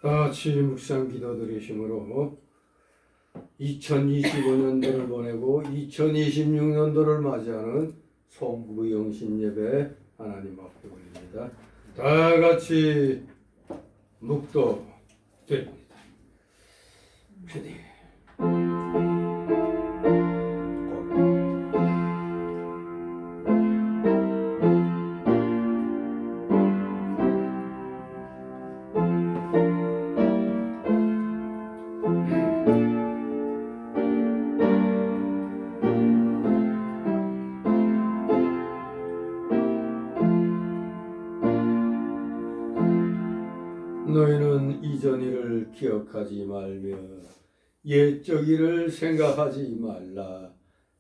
다 같이 묵상 기도 드리심으로 2025년도를 보내고 2026년도를 맞이하는 송구 영신 예배 하나님 앞에 올립니다. 다 같이 묵도 드립니다. 너희는 이전 일을 기억하지 말며 옛적 일을 생각하지 말라.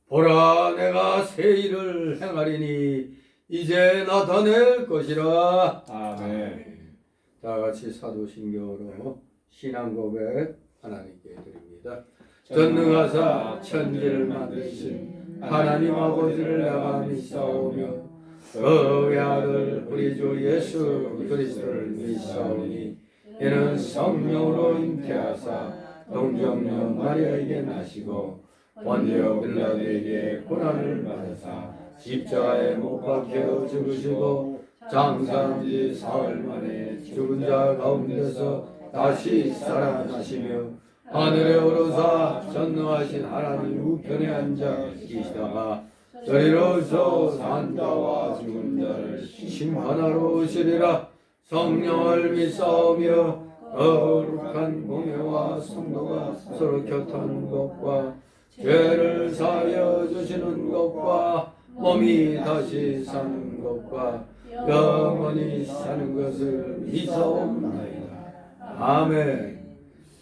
보라, 내가 새 일을 행하리니 이제 나타낼 것이라. 아멘. 다 같이 사도신경으로 신앙 고백 하나님께 드립니다. 전능하사 천지를 만드신 하나님 아버지를 내가 믿사오며 그의 아들 우리 주 예수 그리스도를 믿사오니 이는 성령으로 잉태하사 동정녀 마리아에게 나시고 본디오 빌라도에게 고난을 받으사 십자가에 못 박혀 죽으시고 장사한 지 사흘 만에 죽은 자 가운데서 다시 살아나시며 하늘에 오르사 전능하신 하나님 우편에 앉아 계시다가 저리로서 산 자와 죽은 자를 심판하러 오시리라. 성령을 믿사오며 거룩한 공예와 성도가 서로 곁하는 것과 죄를 사하여 주시는 것과 몸이 다시 사는 것과 영원히 사는 것을 믿사옵나이다. 아멘.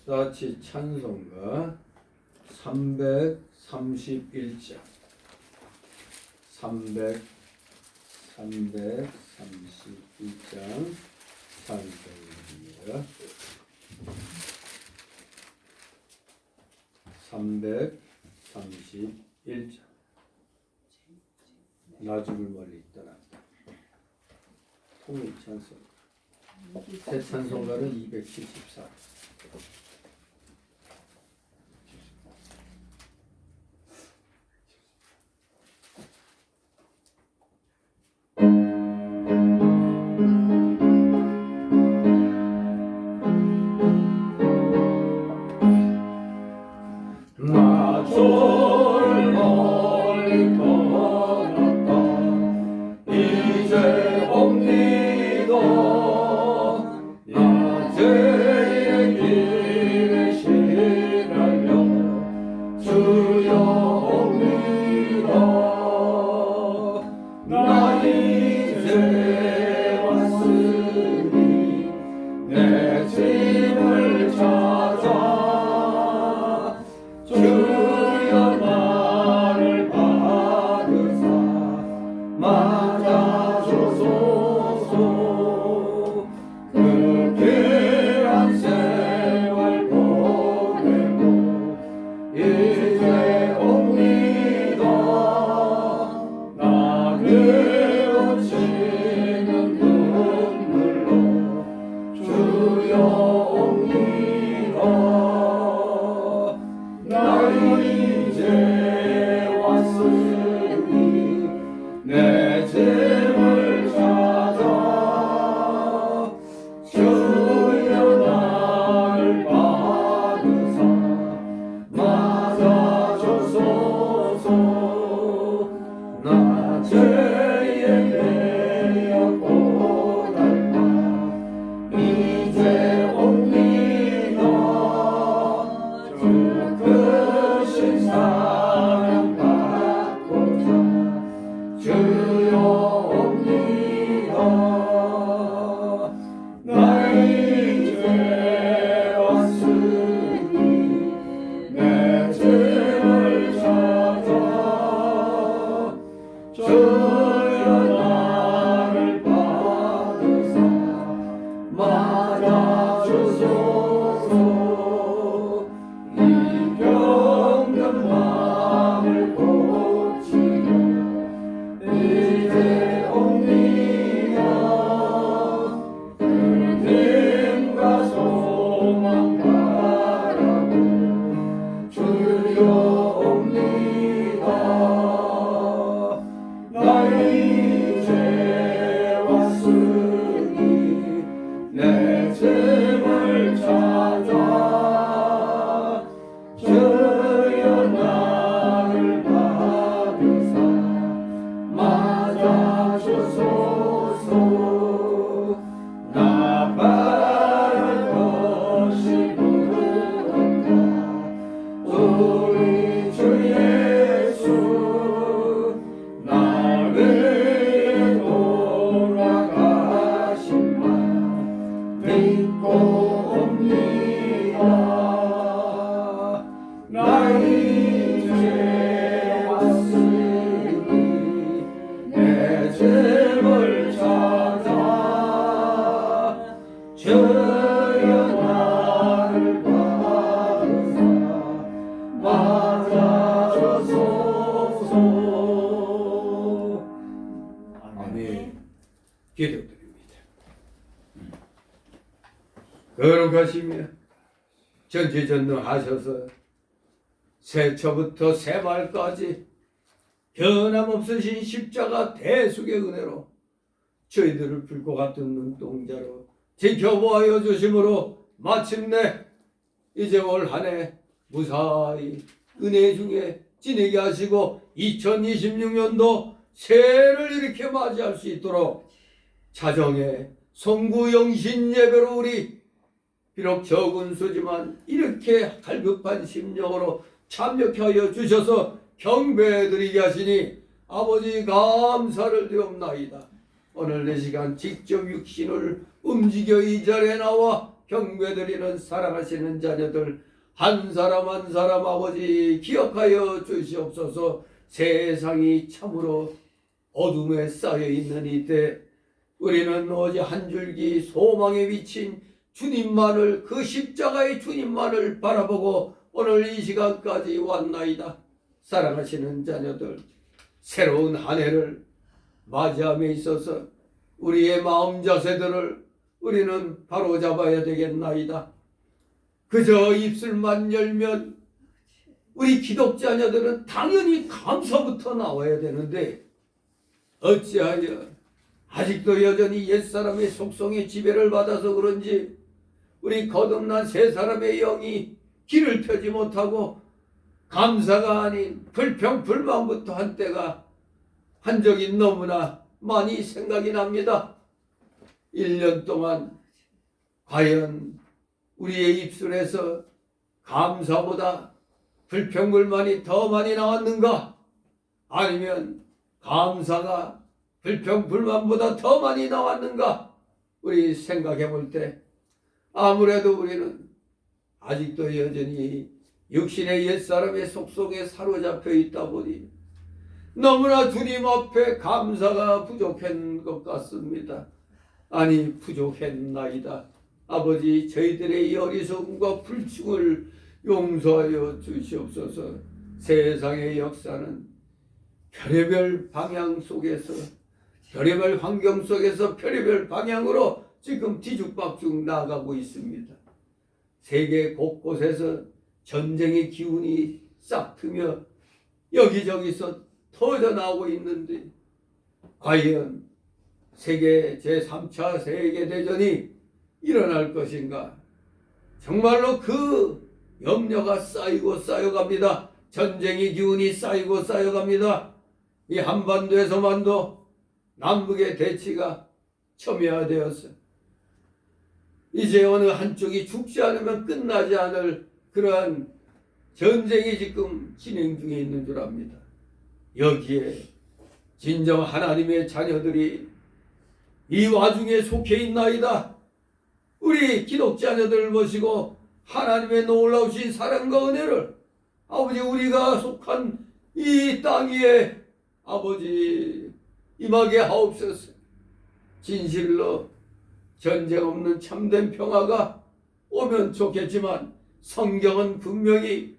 같이 찬송가 331장 331장 찬송입니다. 331장 나중을 멀리 떠났다. 통일 찬송 새 찬송가는 274. 나 죄의 길 소망 바라고 주려옵니다. 나 이제 왔으니 내 짐을 찾아 주여 나를 받으사 맞아주소서. 나 바랄 것이 무엇인가 우리 주 예수 날 위해 돌아가신만 믿고 옵니다. 나 이제 왔으니 내 짐을 찾아 주여 나를 받으사 맞아주소서. 아멘. 기도드립니다. 거룩하시며 전지전능하셔서 새처부터 새말까지 변함없으신 십자가 대속의 은혜로 저희들을 불과 같은 눈동자로 지켜보아여 주심으로 마침내 이제 올 한 해 무사히 은혜 중에 지내게 하시고 2026년도 새해를 이렇게 맞이할 수 있도록 자정에 송구 영신 예배로 우리 비록 적은 수지만 이렇게 갈급한 심령으로 참여케 하여 주셔서 경배드리게 하시니 아버지 감사를 드립나이다. 오늘 이 시간 직접 육신을 움직여 이 자리에 나와 경배드리는 사랑하시는 자녀들 한 사람 한 사람 아버지 기억하여 주시옵소서. 세상이 참으로 어둠에 쌓여있는 이때 우리는 오직 한 줄기 소망에 비친 주님만을, 그 십자가의 주님만을 바라보고 오늘 이 시간까지 왔나이다. 사랑하시는 자녀들, 새로운 한 해를 맞이함에 있어서 우리의 마음 자세들을 우리는 바로잡아야 되겠나이다. 그저 입술만 열면 우리 기독자녀들은 당연히 감사부터 나와야 되는데 어찌하여 아직도 여전히 옛사람의 속성의 지배를 받아서 그런지 우리 거듭난 새 사람의 영이 길을 펴지 못하고 감사가 아닌 불평 불만부터 한 때가 한 적이 너무나 많이 생각이 납니다. 1년 동안 과연 우리의 입술에서 감사보다 불평 불만이 더 많이 나왔는가? 아니면 감사가 불평 불만보다 더 많이 나왔는가? 우리 생각해 볼 때 아무래도 우리는 아직도 여전히 육신의 옛사람의 속속에 사로잡혀 있다 보니 너무나 주님 앞에 감사가 부족한 것 같습니다. 아니 부족했나이다. 아버지 저희들의 이 어리석음과 불충을 용서하여 주시옵소서. 세상의 역사는 별의별 방향 속에서 별의별 환경 속에서 별의별 방향으로 지금 뒤죽박죽 나가고 있습니다. 세계 곳곳에서 전쟁의 기운이 싹 트며 여기저기서 터져나오고 있는데 과연 세계 제3차 세계대전이 일어날 것인가? 정말로 그 염려가 쌓이고 쌓여갑니다. 전쟁의 기운이 쌓이고 쌓여갑니다. 이 한반도에서만도 남북의 대치가 첨예화되어서 이제 어느 한쪽이 죽지 않으면 끝나지 않을 그러한 전쟁이 지금 진행 중에 있는 줄 압니다. 여기에 진정 하나님의 자녀들이 이 와중에 속해 있나이다. 우리 기독자녀들을 모시고 하나님의 놀라우신 사랑과 은혜를 아버지 우리가 속한 이 땅 위에 아버지 임하게 하옵소서. 진실로 전쟁 없는 참된 평화가 오면 좋겠지만 성경은 분명히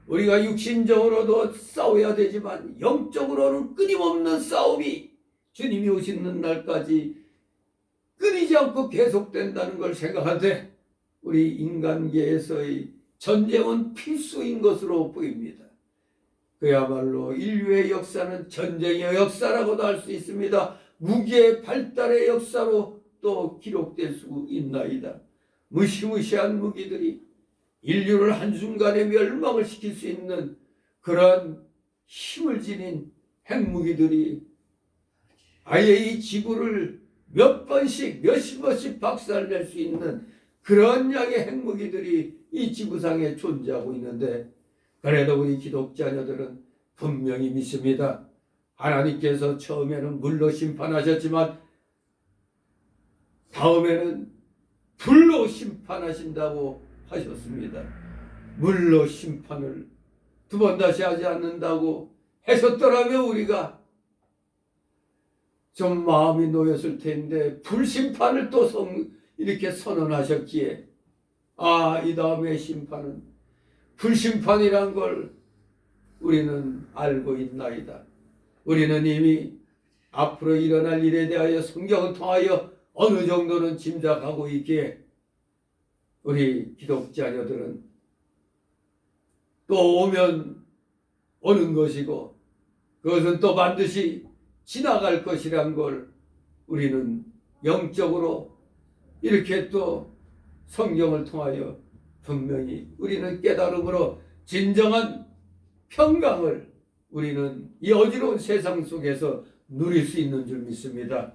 우리가 육신적으로도 싸워야 되지만 영적으로는 끊임없는 싸움이 주님이 오시는 날까지 끊이지 않고 계속된다는 걸 생각할 때 우리 인간계에서의 전쟁은 필수인 것으로 보입니다. 그야말로 인류의 역사는 전쟁의 역사라고도 할 수 있습니다. 무기의 발달의 역사로 또 기록될 수 있나이다. 무시무시한 무기들이 인류를 한순간에 멸망을 시킬 수 있는 그러한 힘을 지닌 핵무기들이 아예 이 지구를 몇 번씩 몇십 번씩 박살낼 수 있는 그런 양의 핵무기들이 이 지구상에 존재하고 있는데, 그래도 우리 기독자녀들은 분명히 믿습니다. 하나님께서 처음에는 물로 심판하셨지만 다음에는 불로 심판하신다고 하셨습니다. 물로 심판을 두 번 다시 하지 않는다고 하셨더라면 우리가 좀 마음이 놓였을 텐데, 불심판을 또 이렇게 선언하셨기에 이 다음에 심판은 불심판이란 걸 우리는 알고 있나이다. 우리는 이미 앞으로 일어날 일에 대하여 성경을 통하여 어느 정도는 짐작하고 있기에 우리 기독자녀들은 또 오면 오는 것이고 그것은 또 반드시 지나갈 것이란 걸 우리는 영적으로 이렇게 또 성경을 통하여 분명히 우리는 깨달음으로 진정한 평강을 우리는 이 어지러운 세상 속에서 누릴 수 있는 줄 믿습니다.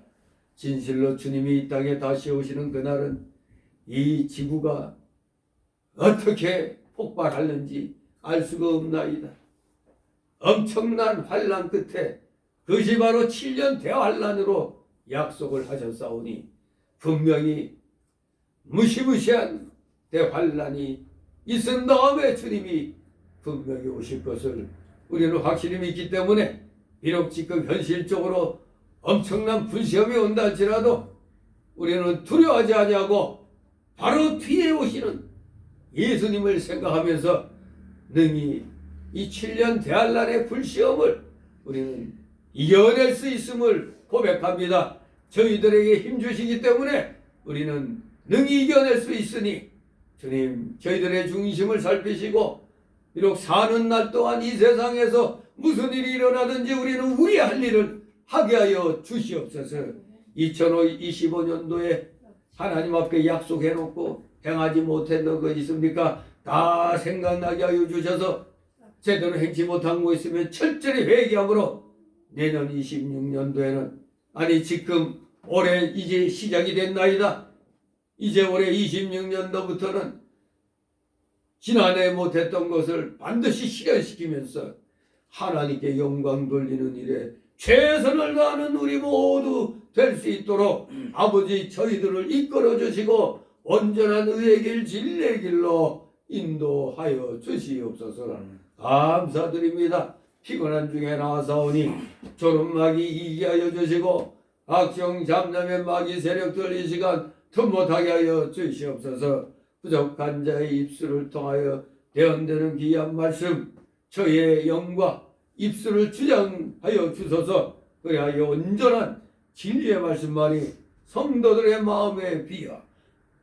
진실로 주님이 이 땅에 다시 오시는 그날은 이 지구가 어떻게 폭발하는지 알 수가 없나이다. 엄청난 환란 끝에 그것이 바로 7년 대환란으로 약속을 하셨사오니 분명히 무시무시한 대환란이 있은 다음에 주님이 분명히 오실 것을 우리는 확실히 믿기 때문에 비록 지금 현실적으로 엄청난 불시험이 온다 할지라도 우리는 두려워하지 아니하고 바로 뒤에 오시는 예수님을 생각하면서 능히 이 7년 대환란의 불시험을 우리는 이겨낼 수 있음을 고백합니다. 저희들에게 힘주시기 때문에 우리는 능히 이겨낼 수 있으니 주님 저희들의 중심을 살피시고 비록 사는 날 동안 이 세상에서 무슨 일이 일어나든지 우리는 우리 할 일을 하게 하여 주시옵소서. 2025년도에 하나님 앞에 약속해놓고 행하지 못했던 것 있습니까? 다 생각나게 하여 주셔서 제대로 행치 못한 거 있으면 철저히 회개함으로 내년 26년도에는 지금 올해 이제 시작이 됐나이다. 이제 올해 26년도부터는 지난해 못했던 것을 반드시 실현시키면서 하나님께 영광 돌리는 일에 최선을 다하는 우리 모두 될 수 있도록 아버지 저희들을 이끌어 주시고 온전한 의의 길 진리의 길로 인도하여 주시옵소서. 감사드립니다. 피곤한 중에 나와사오니 졸음마귀 이기게 하여 주시고 악정 잡념의 마귀 세력들 이 시간 틈못하게 하여 주시옵소서. 부족한 자의 입술을 통하여 대언되는 귀한 말씀 저의 영과 입술을 주장하여 주소서. 그리하여 온전한 진리의 말씀만이 성도들의 마음에 비어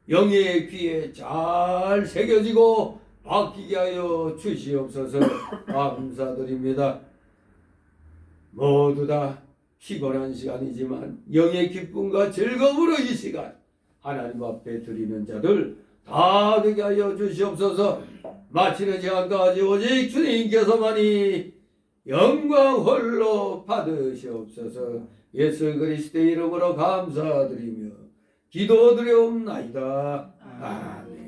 영의 귀에 잘 새겨지고 바뀌게 하여 주시옵소서. 감사드립니다. 모두 다 피곤한 시간이지만 영의 기쁨과 즐거움으로 이 시간 하나님 앞에 드리는 자들 다 되게 하여 주시옵소서. 마치는 시간까지 오직 주님께서만이 영광 홀로 받으시옵소서. 예수 그리스도의 이름으로 감사드리며 기도드려옵나이다. 아멘.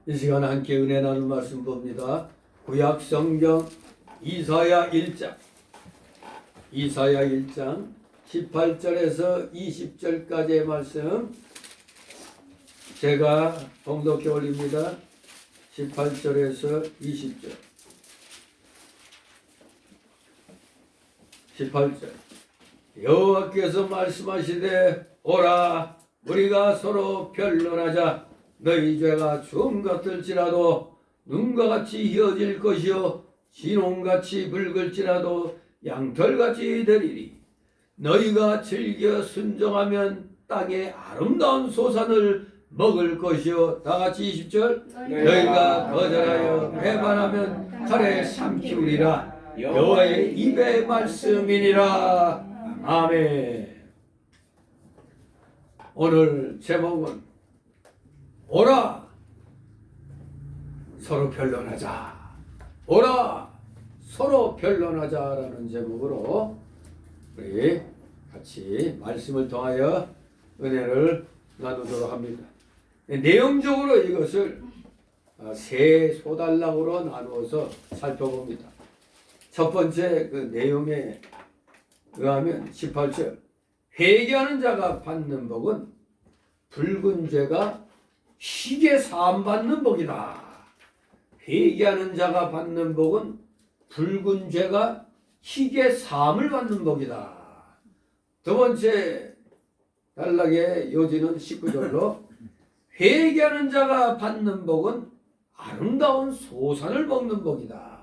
이 시간 함께 은혜 나눌 말씀 봅니다. 구약 성경 이사야 1장 18절에서 20절까지의 말씀 제가 봉독해 올립니다. 18절에서 20절. 18절. 여호와께서 말씀하시되 오라 우리가 서로 변론하자. 너희 죄가 중 같을지라도 눈과 같이 희어질 것이요 진홍같이 붉을지라도 양털같이 되리니 너희가 즐겨 순종하면 땅의 아름다운 소산을 먹을 것이요. 다 같이 20절. 너희가 거절하여 배반하면 칼에 삼키우리라. 여호와의 입의 말씀이니라. 아멘. 오늘 제목은 오라 서로 변론하자. 오라 서로 변론하자라는 제목으로 우리 같이 말씀을 통하여 은혜를 나누도록 합니다. 내용적으로 이것을 세 소단락으로 나누어서 살펴봅니다. 첫 번째 그 내용에 의하면 18절 회개하는 자가 받는 복은 붉은 죄가 희게 사함받는 복이다. 회개하는 자가 받는 복은 붉은 죄가 희게 사함을 받는 복이다. 두 번째 단락의 요지는 19절로 회개하는 자가 받는 복은 아름다운 소산을 먹는 복이다.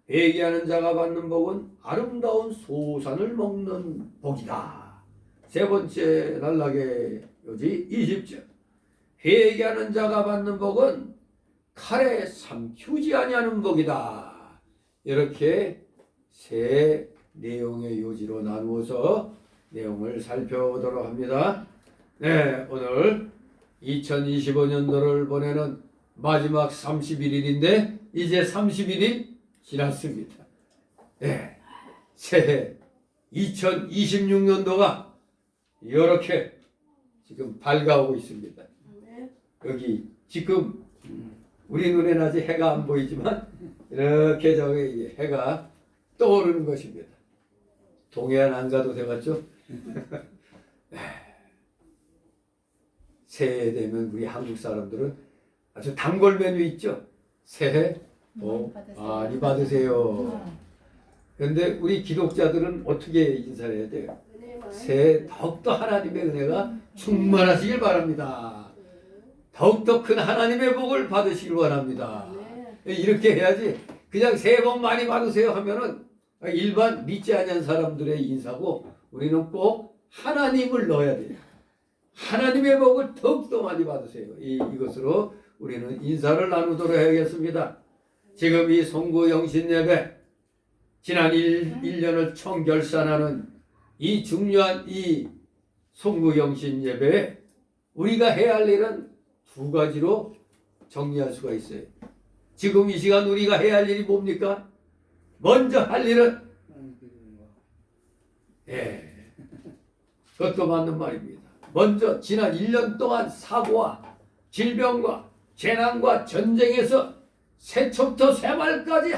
회개하는 자가 받는 복은 아름다운 소산을 먹는 복이다. 세 번째 단락의 요지 20절 회개하는 자가 받는 복은 칼에 삼키우지 아니하는 복이다. 이렇게 세 내용의 요지로 나누어서 내용을 살펴보도록 합니다. 네, 오늘 2025년도를 보내는 마지막 31일인데 이제 31일 지났습니다. 네, 새해 2026년도가 이렇게 지금 밝아오고 있습니다. 여기 지금 우리 눈에는 아직 해가 안 보이지만 이렇게 저기 해가 떠오르는 것입니다. 동해안 안 가도 되겠죠? 새해 되면 우리 한국 사람들은 아주 단골 메뉴 있죠? 새해 복 많이 받으세요. 그런데 우리 기독자들은 어떻게 인사를 해야 돼요? 새해 더욱더 하나님의 은혜가 충만하시길 바랍니다. 더욱더 큰 하나님의 복을 받으시길 바랍니다. 이렇게 해야지 그냥 새해 복 많이 받으세요 하면은 일반 믿지 않는 사람들의 인사고 우리는 꼭 하나님을 넣어야 돼요. 하나님의 복을 더욱더 많이 받으세요. 이것으로 우리는 인사를 나누도록 해야겠습니다. 지금 이 송구 영신 예배 지난 1년을 총결산하는 이 중요한 이 송구 영신 예배에 우리가 해야 할 일은 두 가지로 정리할 수가 있어요. 지금 이 시간 우리가 해야 할 일이 뭡니까? 먼저 할 일은 그것도 맞는 말입니다. 먼저 지난 1년 동안 사고와 질병과 재난과 전쟁에서 새초부터 새말까지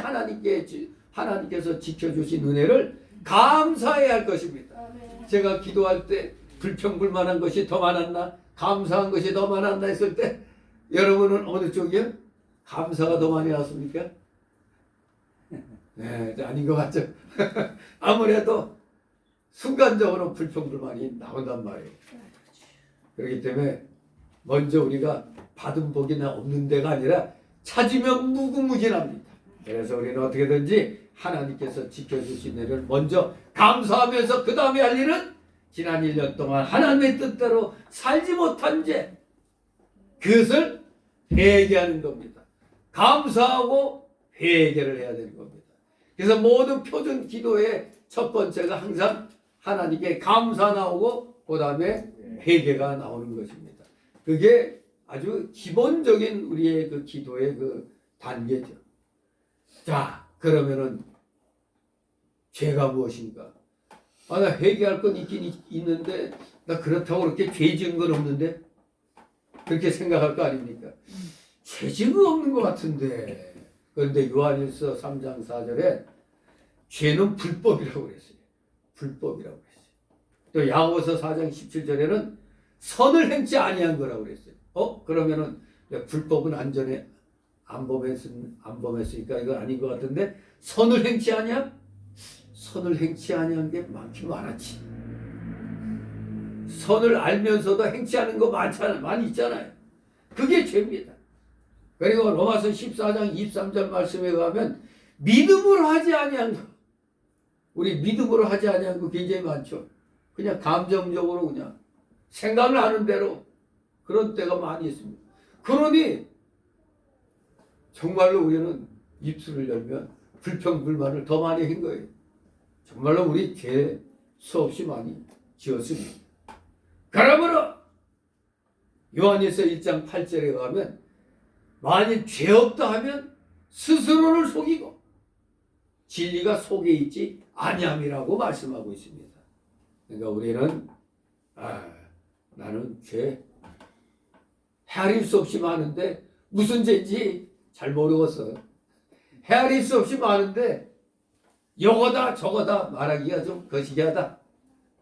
하나님께서 지켜주신 은혜를 감사해야 할 것입니다. 제가 기도할 때 불평불만한 것이 더 많았나? 감사한 것이 더 많았나 했을 때 여러분은 어느 쪽이요? 감사가 더 많이 났습니까? 네, 아닌 것 같죠? 아무래도 순간적으로 불평불만이 나온단 말이에요. 그렇기 때문에 먼저 우리가 받은 복이나 없는 데가 아니라 찾으면 무궁무진합니다. 그래서 우리는 어떻게든지 하나님께서 지켜주신 일을 먼저 감사하면서 그 다음에 할 일은 지난 1년 동안 하나님의 뜻대로 살지 못한 죄 그것을 회개하는 겁니다. 감사하고 회개를 해야 되는 겁니다. 그래서 모든 표준 기도의 첫 번째가 항상 하나님께 감사 나오고 그 다음에 회개가 나오는 것입니다. 그게 아주 기본적인 우리의 그 기도의 그 단계죠. 자, 그러면은 죄가 무엇인가? 아, 나 회개할 건 있긴 있는데 나 그렇다고 그렇게 죄 지은 건 없는데 그렇게 생각할 거 아닙니까? 죄 지은 건 없는 것 같은데 그런데 요한일서 3장 4절에 죄는 불법이라고 그랬어요. 불법이라고 그랬어요. 또 야고보서 4장 17절에는 선을 행치 아니한 거라고 그랬어요. 그러면은 불법은 안전에 안 범했으니까 이건 아닌 것 같은데 선을 행치 아니한? 선을 행치 아니한 게 많긴 많았지. 선을 알면서도 행치 않은 거 많이 있잖아요. 그게 죄입니다. 그리고 로마서 14장 23절 말씀에 의하면 믿음으로 하지 아니한 거. 우리 믿음으로 하지 아니한 거 굉장히 많죠. 그냥 감정적으로 그냥 생각을 하는 대로 그런 때가 많이 있습니다. 그러니 정말로 우리는 입술을 열면 불평불만을 더 많이 한 거예요. 정말로 우리 죄 수없이 많이 지었습니다. 그러므로 요한일서 1장 8절에 가면 만일 죄 없다 하면 스스로를 속이고 진리가 속에 있지 아니함이라고 말씀하고 있습니다. 그러니까 우리는 나는 죄 헤아릴 수 없이 많은데 무슨 죄인지 잘 모르겠어요. 헤아릴 수 없이 많은데 요거다 저거다 말하기가 좀 거시기하다.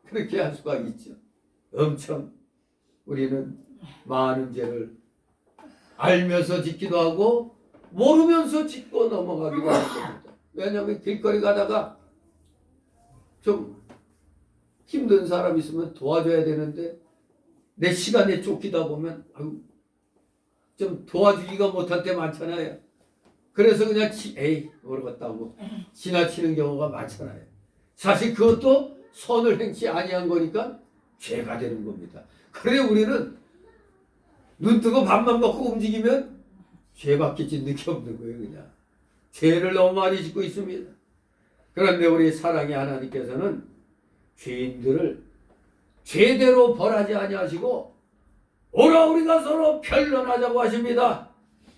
그렇게 할 수가 있죠. 엄청 우리는 많은 죄를 알면서 짓기도 하고 모르면서 짓고 넘어가기도 하는 겁니다. 왜냐하면 길거리 가다가 좀 힘든 사람 있으면 도와줘야 되는데 내 시간에 쫓기다 보면 좀 도와주기가 못할 때 많잖아요. 그래서 그냥 에이 모르겠다고 지나치는 경우가 많잖아요. 사실 그것도 선을 행치 아니한 거니까 죄가 되는 겁니다. 그래 우리는 눈 뜨고 밥만 먹고 움직이면 죄밖에 짓는 게 없는 거예요. 그냥 죄를 너무 많이 짓고 있습니다. 그런데 우리 사랑의 하나님께서는 죄인들을 죄대로 벌하지 아니하시고 오라 우리가 서로 변론하자고 하십니다.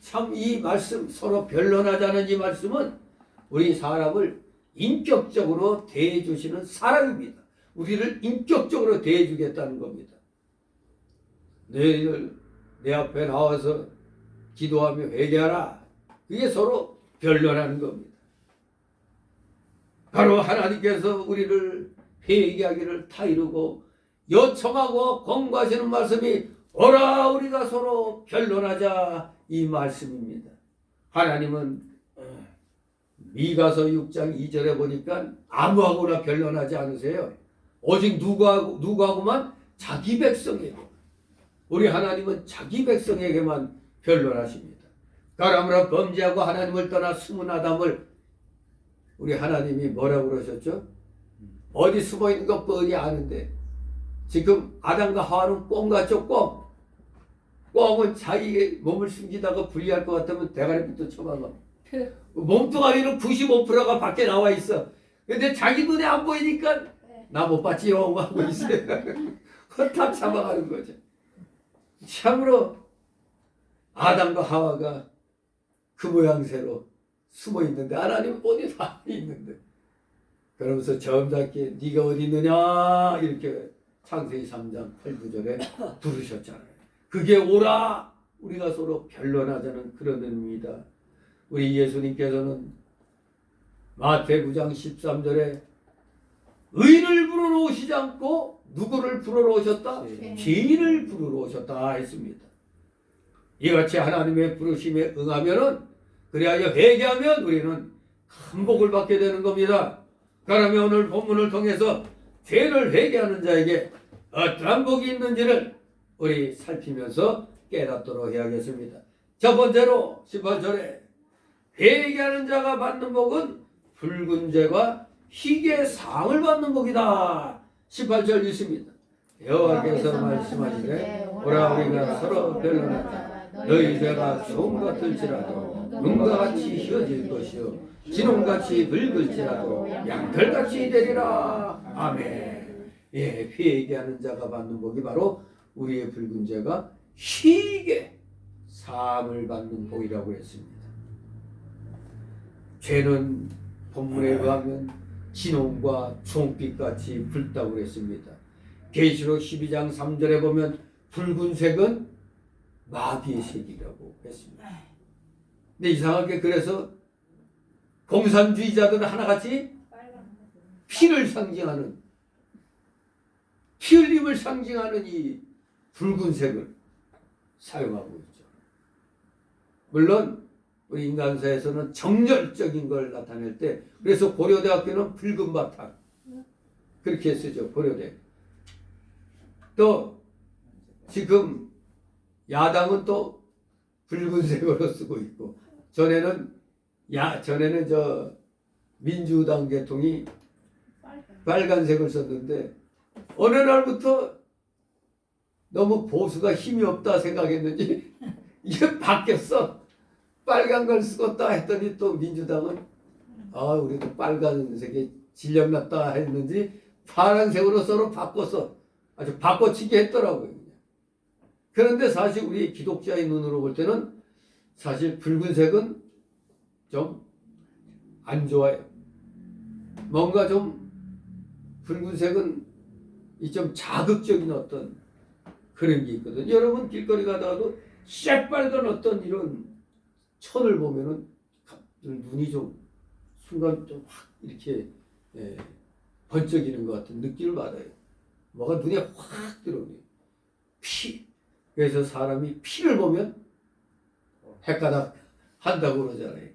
참 이 말씀 서로 변론하자는 이 말씀은 우리 사람을 인격적으로 대해주시는 사랑입니다. 우리를 인격적으로 대해주겠다는 겁니다. 너희들 내 앞에 나와서 기도하며 회개하라. 그게 서로 변론하는 겁니다. 바로 하나님께서 우리를 회개하기를 타이르고 요청하고 권고하시는 말씀이 오라 우리가 서로 변론하자 이 말씀입니다. 하나님은 미가서 6장 2절에 보니까 아무하고나 변론하지 않으세요. 오직 누구하고만 자기 백성에게. 우리 하나님은 자기 백성에게만 변론하십니다. 가람으로 범죄하고 하나님을 떠나 숨은 아담을 우리 하나님이 뭐라고 그러셨죠? 어디 숨어 있는 것 뻔히 아는데 지금 아담과 하와는 꽁 같죠? 꽁. 꽁은 자기의 몸을 숨기다가 불리할 것 같으면 대가리부터 쳐박아. 몸뚱아리는 95%가 밖에 나와 있어. 근데 자기 눈에 안 보이니까 나 못 봤지요 하고 있어요. 헛탑 잡아가는 거죠. 참으로 아담과 하와가 그 모양새로 숨어 있는데 하나님은 어디 다 있는데 그러면서 점잖게 네가 어디 있느냐 이렇게 창세기 3장 8, 9절에 부르셨잖아요. 그게 오라 우리가 서로 변론하자는 그런 의미입니다. 우리 예수님께서는 마태 9장 13절에 의인을 부르러 오시지 않고 누구를 부르러 오셨다? 죄인을 부르러 오셨다 했습니다. 이같이 하나님의 부르심에 응하면은 그리하여 회개하면 우리는 큰 복을 받게 되는 겁니다. 그러면 오늘 본문을 통해서 죄를 회개하는 자에게 어떠한 복이 있는지를 우리 살피면서 깨닫도록 해야겠습니다. 첫 번째로 18절에 회개하는 자가 받는 복은 붉은 죄와 희게 상을 받는 복이다. 18절 읽습니다. 여호와께서 말씀하시되 오라 우리가 서로 변론하자. 너희 죄가 송 같을지라도 눈과 같이 휘어질 것이요 진홍같이 붉을지라도 양털같이 되리라. 아멘. 예, 회개하는 자가 받는 복이 바로 우리의 붉은 죄가 희게 사함을 받는 복이라고 했습니다. 죄는 본문에 의하면 진홍과 총빛같이 붉다고 했습니다. 계시록 12장 3절에 보면 붉은색은 마귀의 색이라고 했습니다. 근데 이상하게 그래서 공산주의자들은 하나같이 피를 상징하는 피 흘림을 상징하는 이 붉은색을 사용하고 있죠. 물론 우리 인간사에서는 정열적인 걸 나타낼 때 그래서 고려대학교는 붉은 바탕 그렇게 쓰죠. 고려대. 또 지금 야당은 또 붉은색으로 쓰고 있고 전에는 전에는 저 민주당 계통이 빨간색을 썼는데 어느 날부터 너무 보수가 힘이 없다 생각했는지 이게 바뀌었어. 빨간 걸 쓰겠다 했더니 또 민주당은 우리도 빨간색에 질렸났다 했는지 파란색으로 서로 바꿔서 아주 바꿔치기 했더라고요. 그런데 사실 우리 기독자의 눈으로 볼 때는 사실 붉은색은 좀 안 좋아요. 뭔가 좀 붉은색은 이 좀 자극적인 어떤 그런 게 있거든. 여러분 길거리 가다가도 새빨간 어떤 이런 천을 보면은 눈이 좀 순간 좀 확 이렇게 번쩍이는 것 같은 느낌을 받아요. 뭐가 눈에 확 들어오네요. 피. 그래서 사람이 피를 보면 헷가닥 한다고 그러잖아요.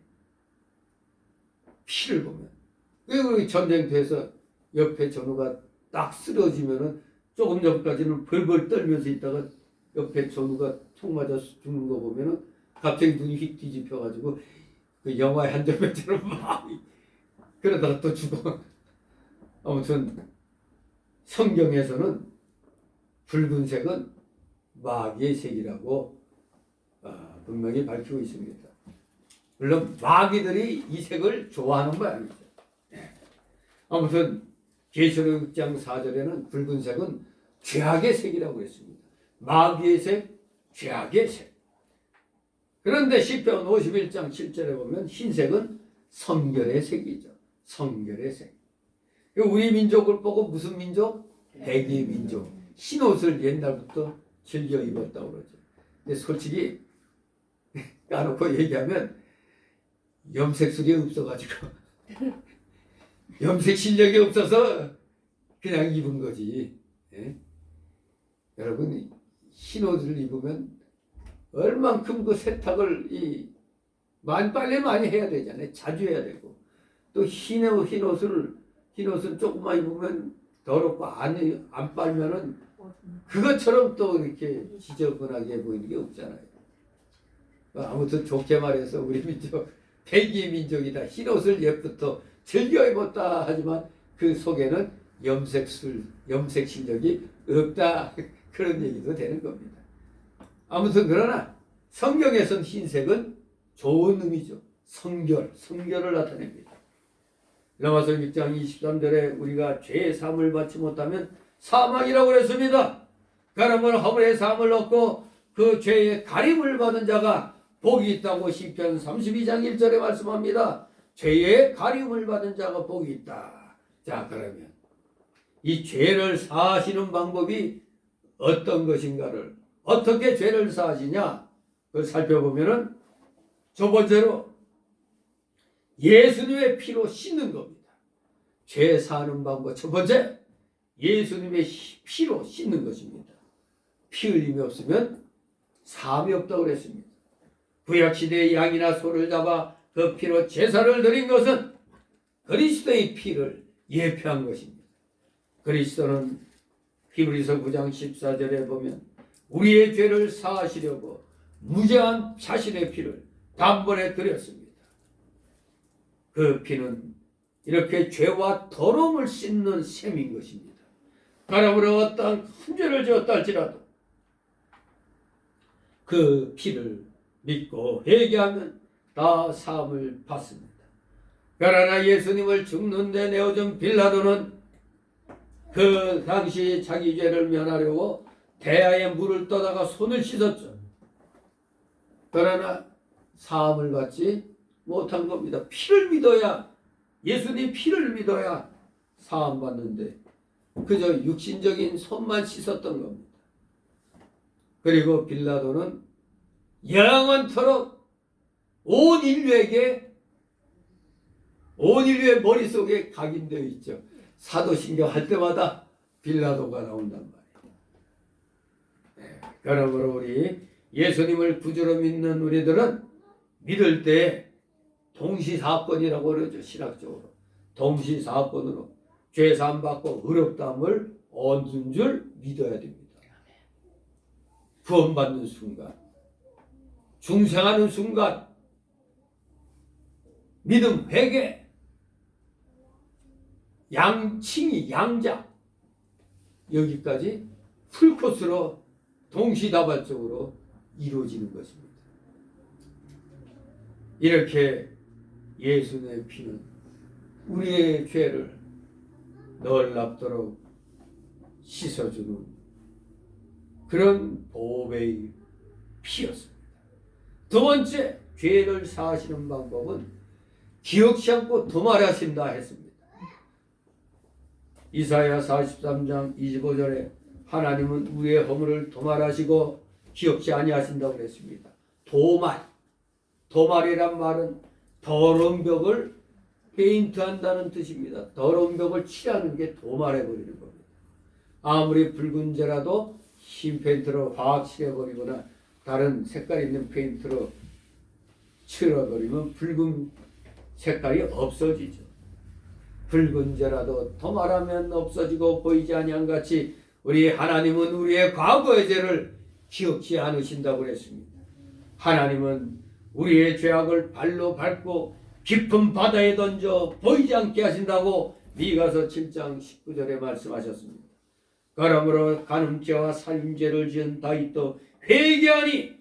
피를 보면. 그리고 전쟁터에서 옆에 전우가 딱 쓰러지면은 조금 전까지는 벌벌 떨면서 있다가 옆에 전우가 총 맞아 죽는 거 보면은 갑자기 눈이 휙 뒤집혀가지고 그 영화의 한 장면처럼 막 그러다가 또 죽어. 아무튼 성경에서는 붉은색은 마귀의 색이라고 분명히 밝히고 있습니다. 물론 마귀들이 이 색을 좋아하는 거 아니죠. 아무튼 계시록 6장 4절에는 붉은색은 죄악의 색이라고 했습니다. 마귀의 색, 죄악의 색. 그런데 시편 51장 7절에 보면 흰색은 성결의 색이죠. 성결의 색. 우리 민족을 보고 무슨 민족? 백의 민족. 흰 옷을 옛날부터 즐겨 입었다고 그러죠. 근데 솔직히 까놓고 얘기하면 염색술이 없어가지고 염색 실력이 없어서 그냥 입은 거지. 여러분 흰 옷을 입으면 얼만큼 그 세탁을 빨래 많이 해야 되잖아요. 자주 해야 되고 또 흰 옷은 조금만 입으면 더럽고 안 빨면은 그것처럼 또 이렇게 지저분하게 보이는 게 없잖아요. 아무튼 좋게 말해서 우리 민족 백의 민족이다. 흰 옷을 옛부터 즐겨 입었다 하지만 그 속에는 염색 실력이 없다. 그런 얘기도 되는 겁니다. 아무튼 그러나 성경에선 흰색은 좋은 의미죠. 성결을 나타냅니다. 로마서 6장 23절에 우리가 죄의 사함을 받지 못하면 사망이라고 했습니다. 그러면 허물의 사함을 얻고 그 죄의 가림을 받은 자가 복이 있다고 시편 32장 1절에 말씀합니다. 죄의 가림을 받은 자가 복이 있다. 자, 그러면 이 죄를 사하시는 방법이 어떤 것인가를 어떻게 죄를 사하시냐 그걸 살펴보면은 첫 번째로 예수님의 피로 씻는 겁니다. 죄 사하는 방법 첫 번째 예수님의 피로 씻는 것입니다. 피 흘림이 없으면 사함이 없다고 그랬습니다. 구약시대의 양이나 소를 잡아 그 피로 제사를 드린 것은 그리스도의 피를 예표한 것입니다. 그리스도는 히브리서 9장 14절에 보면 우리의 죄를 사하시려고 무죄한 자신의 피를 단번에 드렸습니다. 그 피는 이렇게 죄와 더러움을 씻는 셈인 것입니다. 바람으로 어떠한 큰 죄를 지었다 할지라도 그 피를 믿고 회개하면 다 사함을 받습니다. 그러나 예수님을 죽는 데 내어준 빌라도는 그 당시 자기 죄를 면하려고 대야에 물을 떠다가 손을 씻었죠. 그러나 사함을 받지 못한 겁니다. 피를 믿어야 예수님 피를 믿어야 사함 받는데 그저 육신적인 손만 씻었던 겁니다. 그리고 빌라도는 영원토록 온 인류의 머릿속에 각인되어 있죠. 사도신경 할 때마다 빌라도가 나온단 말이에요. 그러므로 우리 예수님을 구주로 믿는 우리들은 믿을 때 동시사건이라고 그러죠. 신학적으로 동시사건으로 죄사함 받고 의롭다함을 얻은 줄 믿어야 됩니다. 구원받는 순간, 중생하는 순간 믿음, 회개, 양칭이, 양자, 여기까지 풀코스로 동시다발적으로 이루어지는 것입니다. 이렇게 예수님의 피는 우리의 죄를 널랍도록 씻어주는 그런 보배의 피였습니다. 두 번째, 죄를 사하시는 방법은 기억지 않고 도말하신다 했습니다. 이사야 43장 25절에 하나님은 우리의 허물을 도말하시고 기억지 아니하신다고 그랬습니다. 도말이란 말은 더러운 벽을 페인트한다는 뜻입니다. 더러운 벽을 칠하는 게 도말해버리는 겁니다. 아무리 붉은 죄라도 흰 페인트로 확 칠해버리거나 다른 색깔 있는 페인트로 칠해버리면 붉은 색깔이 없어지죠. 붉은 죄라도 도말하면 없어지고 보이지 아니한 같이 우리 하나님은 우리의 과거의 죄를 기억지 않으신다고 그랬습니다. 하나님은 우리의 죄악을 발로 밟고 깊은 바다에 던져 보이지 않게 하신다고 미가서 7장 19절에 말씀하셨습니다. 그러므로 간음죄와 살인죄를 지은 다윗도 회개하니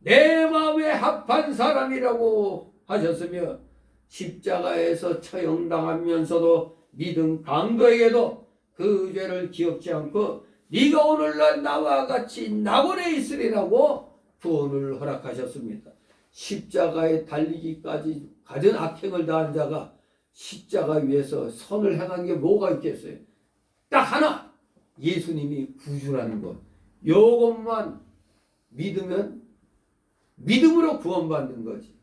내 마음에 합한 사람이라고 하셨으며 십자가에서 처형당하면서도 믿음 강도에게도 그 죄를 기억지 않고 네가 오늘날 나와 같이 낙원에 있으리라고 구원을 허락하셨습니다. 십자가에 달리기까지 가진 악행을 다한 자가 십자가 위에서 선을 행한 게 뭐가 있겠어요? 딱 하나, 예수님이 구주라는 것. 요것만 믿으면 믿음으로 구원받는 거지.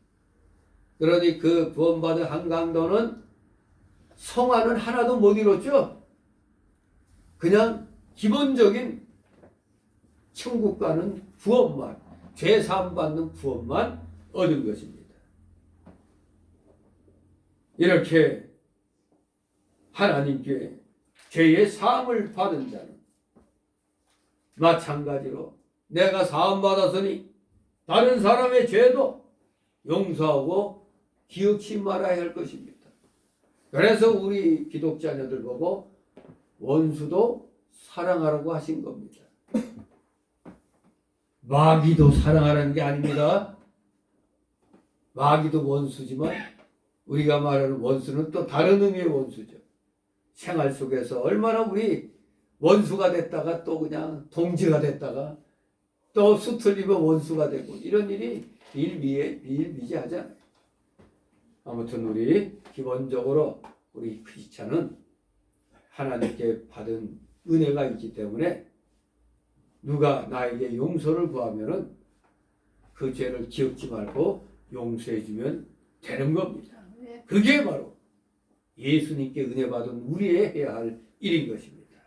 그러니 그 구원받은 한강도는 성화는 하나도 못 이뤘죠. 그냥 기본적인 천국 가는 구원만, 죄 사함 받는 구원만 얻은 것입니다. 이렇게 하나님께 죄의 사함을 받은 자는 마찬가지로 내가 사함 받았으니 다른 사람의 죄도 용서하고 기억치 말아야 할 것입니다. 그래서 우리 기독자녀들 보고 원수도 사랑하라고 하신 겁니다. 마귀도 사랑하라는 게 아닙니다. 마귀도 원수지만 우리가 말하는 원수는 또 다른 의미의 원수죠. 생활 속에서 얼마나 우리 원수가 됐다가 또 그냥 동지가 됐다가 또 수틀리면 원수가 되고 이런 일이 비일비재하잖아요. 아무튼 우리 기본적으로 우리 크리스찬은 하나님께 받은 은혜가 있기 때문에 누가 나에게 용서를 구하면은 그 죄를 기억지 말고 용서해주면 되는 겁니다. 그게 바로 예수님께 은혜 받은 우리의 해야 할 일인 것입니다.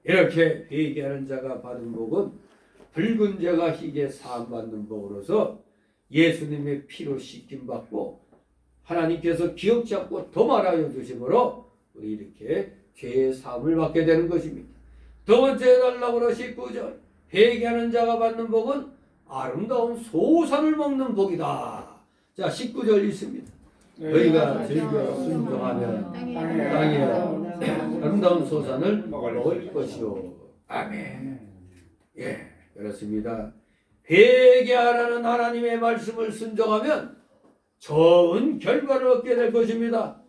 이렇게 회개하는 자가 받은 복은 붉은 죄가 희게 사함받는 복으로서 예수님의 피로 씻김받고 하나님께서 기억지 않고 도말하여 주심으로 우리 이렇게 죄의 사함을 받게 되는 것입니다. 두 번째 해달라고 19절 회개하는 자가 받는 복은 아름다운 소산을 먹는 복이다. 자 19절 있습니다. 너희가 즐겨 순종하면 땅에 아름다운 소산을 먹을 것이요. 아멘. 예, 그렇습니다. 회개하라는 하나님의 말씀을 순종하면 좋은 결과를 얻게 될 것입니다.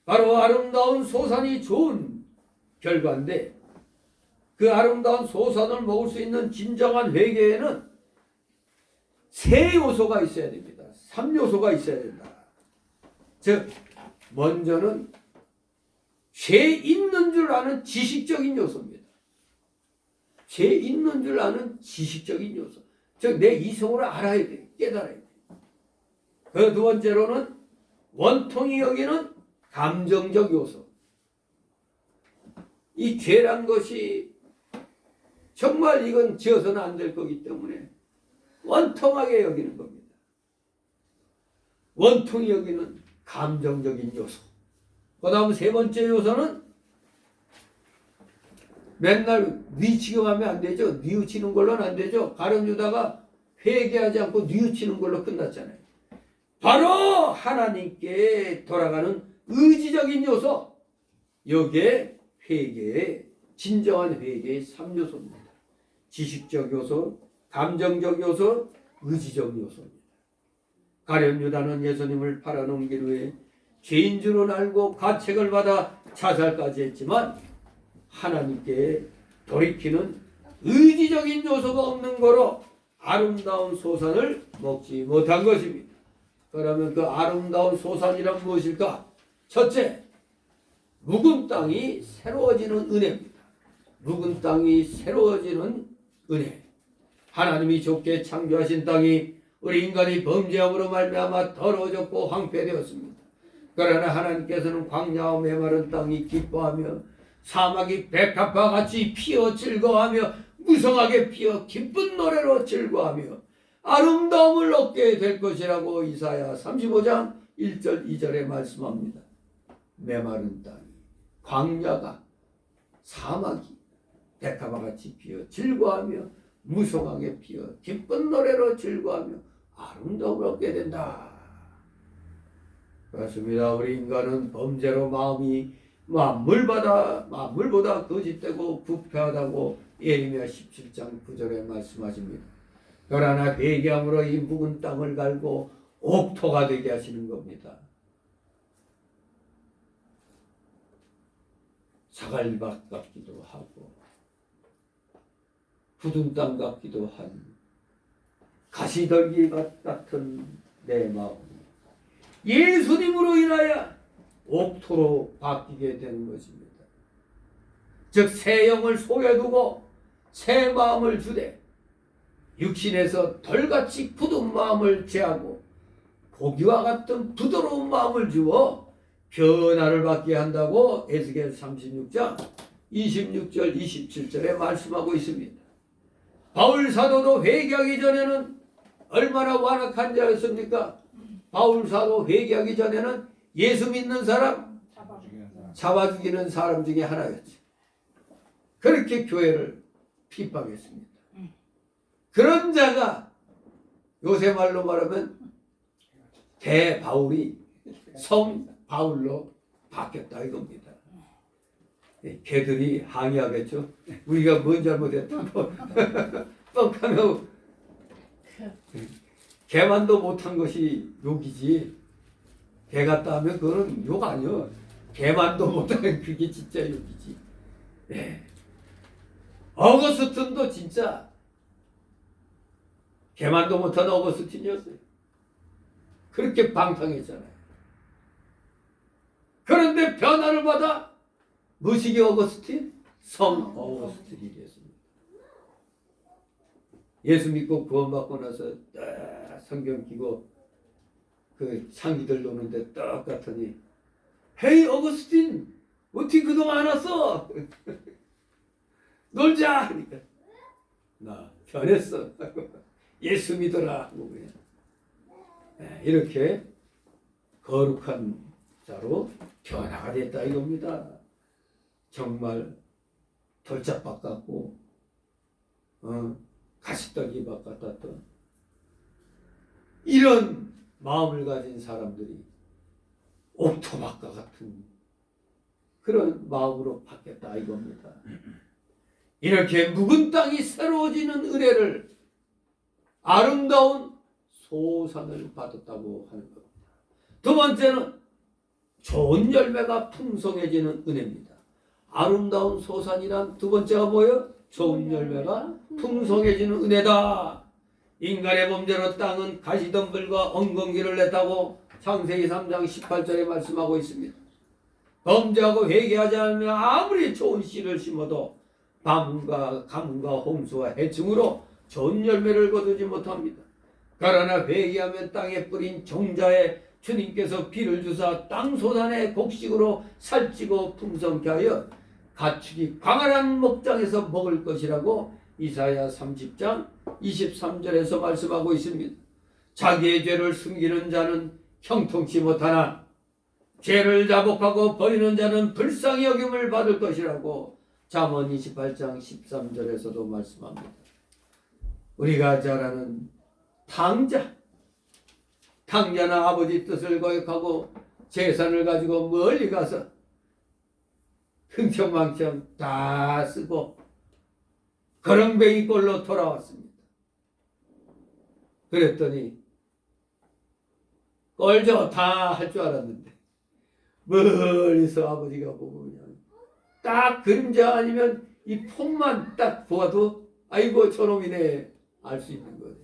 바로 아름다운 소산이 좋은 결과인데 그 아름다운 소산을 먹을 수 있는 진정한 회개에는 세 요소가 있어야 됩니다. 3요소가 있어야 된다. 즉 먼저는 죄 있는 줄 아는 지식적인 요소입니다. 죄 있는 줄 아는 지식적인 요소. 즉 내 이성으로 알아야 돼. 깨달아야 돼. 그 두 번째로는 원통이 여기는 감정적 요소. 이 죄란 것이 정말 이건 지어서는 안 될 거기 때문에 원통하게 여기는 겁니다. 원통이 여기는 감정적인 요소. 그 다음 세 번째 요소는 맨날 뉘치기하면 안 되죠. 뉘우치는 걸로는 안 되죠. 가룟 유다가 회개하지 않고 뉘우치는 걸로 끝났잖아요. 바로 하나님께 돌아가는 의지적인 요소, 여기에 회개의 진정한 회개의 3요소입니다. 지식적 요소, 감정적 요소, 의지적 요소입니다. 가룟 유다는 예수님을 팔아넘긴 후에 죄인 줄은 알고 가책을 받아 자살까지 했지만 하나님께 돌이키는 의지적인 요소가 없는 거로 아름다운 소산을 먹지 못한 것입니다. 그러면 그 아름다운 소산이란 무엇일까? 첫째, 묵은 땅이 새로워지는 은혜입니다. 묵은 땅이 새로워지는 은혜. 하나님이 좋게 창조하신 땅이 우리 인간이 범죄함으로 말미암아 더러워졌고 황폐되었습니다. 그러나 하나님께서는 광야와 메마른 땅이 기뻐하며 사막이 백합화 같이 피어 즐거워하며 무성하게 피어 기쁜 노래로 즐거워하며 아름다움을 얻게 될 것이라고 이사야 35장 1절 2절에 말씀합니다. 메마른 땅이, 광야가, 사막이 백합화 같이 피어 즐거워하며 무성하게 피어 기쁜 노래로 즐거워하며 아름다움을 얻게 된다. 그렇습니다. 우리 인간은 범죄로 마음이 만물보다 거짓되고 부패하다고 예레미야 17장 9절에 말씀하십니다. 그러나 회개함으로 이 묵은 땅을 갈고 옥토가 되게 하시는 겁니다. 사갈밭 같기도 하고 굳은 땅 같기도 한 가시떨기 밭 같은 내 마음, 예수님으로 인하여 옥토로 바뀌게 되는 것입니다. 즉 새 영을 속에 두고 새 마음을 주되 육신에서 돌같이 굳은 마음을 제하고 고기와 같은 부드러운 마음을 주어 변화를 받게 한다고 에스겔 36장 26절 27절에 말씀하고 있습니다. 바울 사도도 회개하기 전에는 얼마나 완악한 자였습니까? 바울 사도 회개하기 전에는 예수 믿는 사람 잡아 죽이는 사람 중에 하나였죠. 그렇게 교회를 핍박했습니다. 그런 자가 요새 말로 말하면 대바울이 성바울로 바뀌었다 이겁니다. 걔들이 항의하겠죠. 우리가 뭔 잘못했다. 뻑하며 개만도 못한 것이 욕이지. 개 같다 하면 그거는 욕 아니요. 개만도 못하는 그게 진짜 욕이지. 네. 어거스틴도 진짜 개만도 못한 어거스틴이었어요. 그렇게 방탕했잖아요. 그런데 변화를 받아 무식의 어거스틴? 성 어거스틴이 됐습니다. 예수 믿고 구원받고 나서 딱 성경 끼고 그 창기들 노는데 딱 갔더니 헤이 어거스틴 어떻게 그동안 안 왔어? 놀자 하니까 나 변했어. 예수 믿어라 하고 그냥 이렇게 거룩한 자로 변화가 됐다 이겁니다. 정말 돌짝밭 같고 가시떨기밭 같았던 이런 마음을 가진 사람들이 옥토밭과 같은 그런 마음으로 바뀌었다 이겁니다. 이렇게 묵은 땅이 새로워지는 은혜를 아름다운 소산을 받았다고 하는 겁니다. 두 번째는 좋은 열매가 풍성해지는 은혜입니다. 아름다운 소산이란 두 번째가 뭐예요? 좋은 열매가 풍성해지는 은혜다. 인간의 범죄로 땅은 가시덤불과 엉겅퀴를 냈다고 창세기 3장 18절에 말씀하고 있습니다. 범죄하고 회개하지 않으면 아무리 좋은 씨를 심어도 가뭄과 홍수와 해충으로 좋은 열매를 거두지 못합니다. 그러나 회개하면 땅에 뿌린 종자에 주님께서 비를 주사 땅 소산의 곡식으로 살찌고 풍성케 하여 가축이 광활한 목장에서 먹을 것이라고 이사야 30장 23절에서 말씀하고 있습니다. 자기의 죄를 숨기는 자는 형통치 못하나 죄를 자복하고 버리는 자는 불쌍히 여김을 받을 것이라고 잠언 28장 13절에서도 말씀합니다. 우리가 잘 아는 탕자, 당자는 아버지 뜻을 거역하고 재산을 가지고 멀리 가서 흥청망청 다 쓰고 거렁뱅이 꼴로 돌아왔습니다. 그랬더니 꼴 좋다 할 줄 알았는데 멀리서 아버지가 보고 그냥 딱 그림자 아니면 이 폼만 딱 보아도 아이고 저놈이네 알 수 있는 거예요.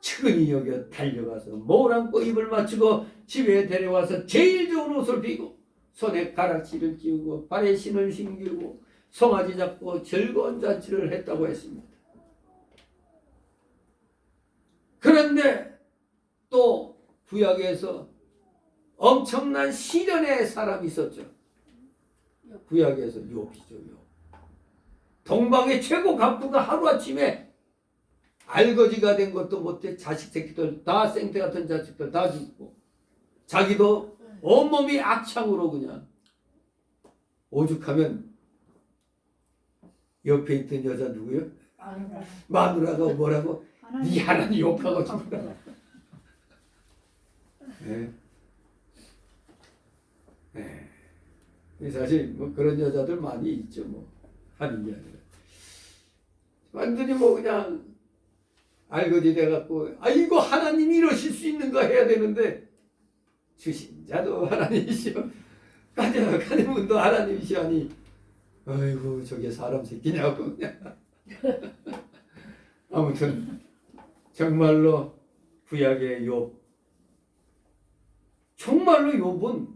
측은히 여겨 달려가서 모란고 입을 맞추고 집에 데려와서 제일 좋은 옷을 비고 손에 가락지를 끼우고 발에 신을 신기고 송아지 잡고 즐거운 잔치를 했다고 했습니다. 그런데 또 구약에서 엄청난 시련의 사람이 있었죠. 구약에서 욥이죠. 욥. 동방의 최고 갑부가 하루아침에 알거지가 된 것도 못해 자식 새끼들 다 생태 같은 자식들 다 죽고 자기도 온몸이 악창으로 그냥 오죽하면 옆에 있던 여자 누구요? 마누라가 뭐라고? 네 하나님 욕하고 죽으라. 네. 네. 사실 뭐 그런 여자들 많이 있죠. 뭐 하는 게 아니라 완전히 뭐 그냥 알거지 돼갖고 아이고 하나님이 이러실 수 있는가 해야 되는데 주신 자도 하나님이시오 가져가는 분도 하나님이시오니 아이고 저게 사람 새끼냐고 그냥 아무튼 정말로 구약의 욥 정말로 욥은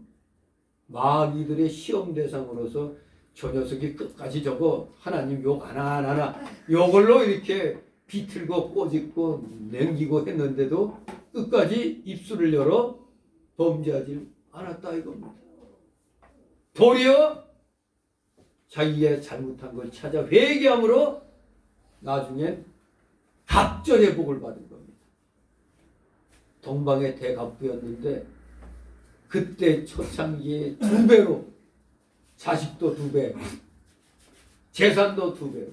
마귀들의 시험 대상으로서 저 녀석이 끝까지 저거 하나님 욕 하나하나 요걸로 이렇게 비틀고 꼬집고 냉기고 했는데도 끝까지 입술을 열어 범죄하지 않았다 이겁니다. 도리어 자기가 잘못한 걸 찾아 회개함으로 나중엔 갑절의 복을 받은 겁니다. 동방의 대갑부였는데 그때 초창기에 2배로 자식도 2배 재산도 2배로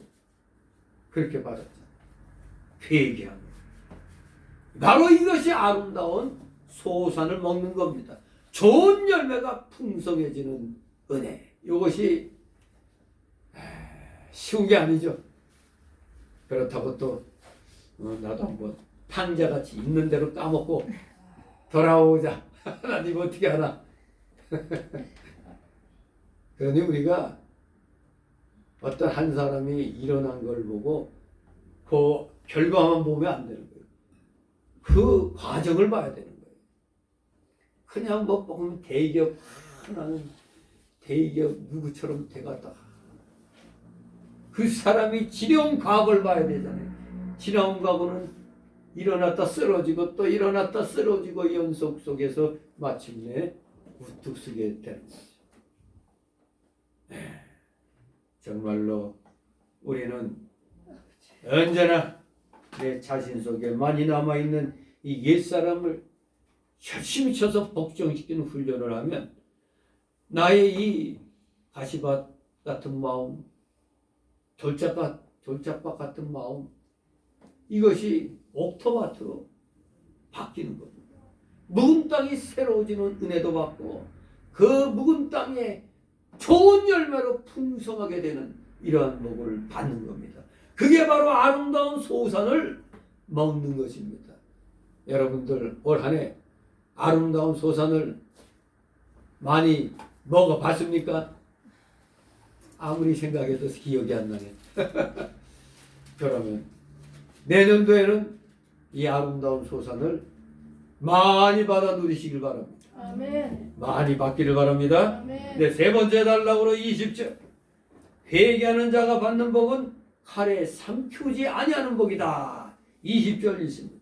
그렇게 받았죠. 회개합니다. 바로 이것이 아름다운 소산을 먹는 겁니다. 좋은 열매가 풍성해지는 은혜. 이것이 쉬운 게 아니죠. 그렇다고 또 나도 한번 탕자같이 있는 대로 까먹고 돌아오자. 하나님 어떻게 하나. 그러니 우리가 어떤 한 사람이 일어난 걸 보고 그 결과만 보면 안 되는 거예요. 그 과정을 봐야 되는 거예요. 그냥 뭐 보면 대기업 하나는 대기업 누구처럼 돼갔다. 그 사람이 지려운 과거를 봐야 되잖아요. 지려운 과거는 일어났다 쓰러지고 또 일어났다 쓰러지고 연속 속에서 마침내 우뚝 서게 되는 거죠. 정말로 우리는 언제나 내 자신 속에 많이 남아있는 이 옛사람을 열심히 쳐서 복종시키는 훈련을 하면 나의 이 가시밭 같은 마음, 졸작밭 같은 마음 이것이 옥토밭으로 바뀌는 겁니다. 묵은 땅이 새로워지는 은혜도 받고 그 묵은 땅에 좋은 열매로 풍성하게 되는 이러한 복을 받는 겁니다. 그게 바로 아름다운 소산을 먹는 것입니다. 여러분들 올 한 해 아름다운 소산을 많이 먹어봤습니까? 아무리 생각해도 기억이 안 나네. 그러면 내년도에는 이 아름다운 소산을 많이 받아 누리시길 바랍니다. 아멘. 많이 받기를 바랍니다. 아멘. 네, 세 번째 단락으로 20절. 회개하는 자가 받는 복은 칼에 삼키우지 아니하는 복이다. 20절 있습니다.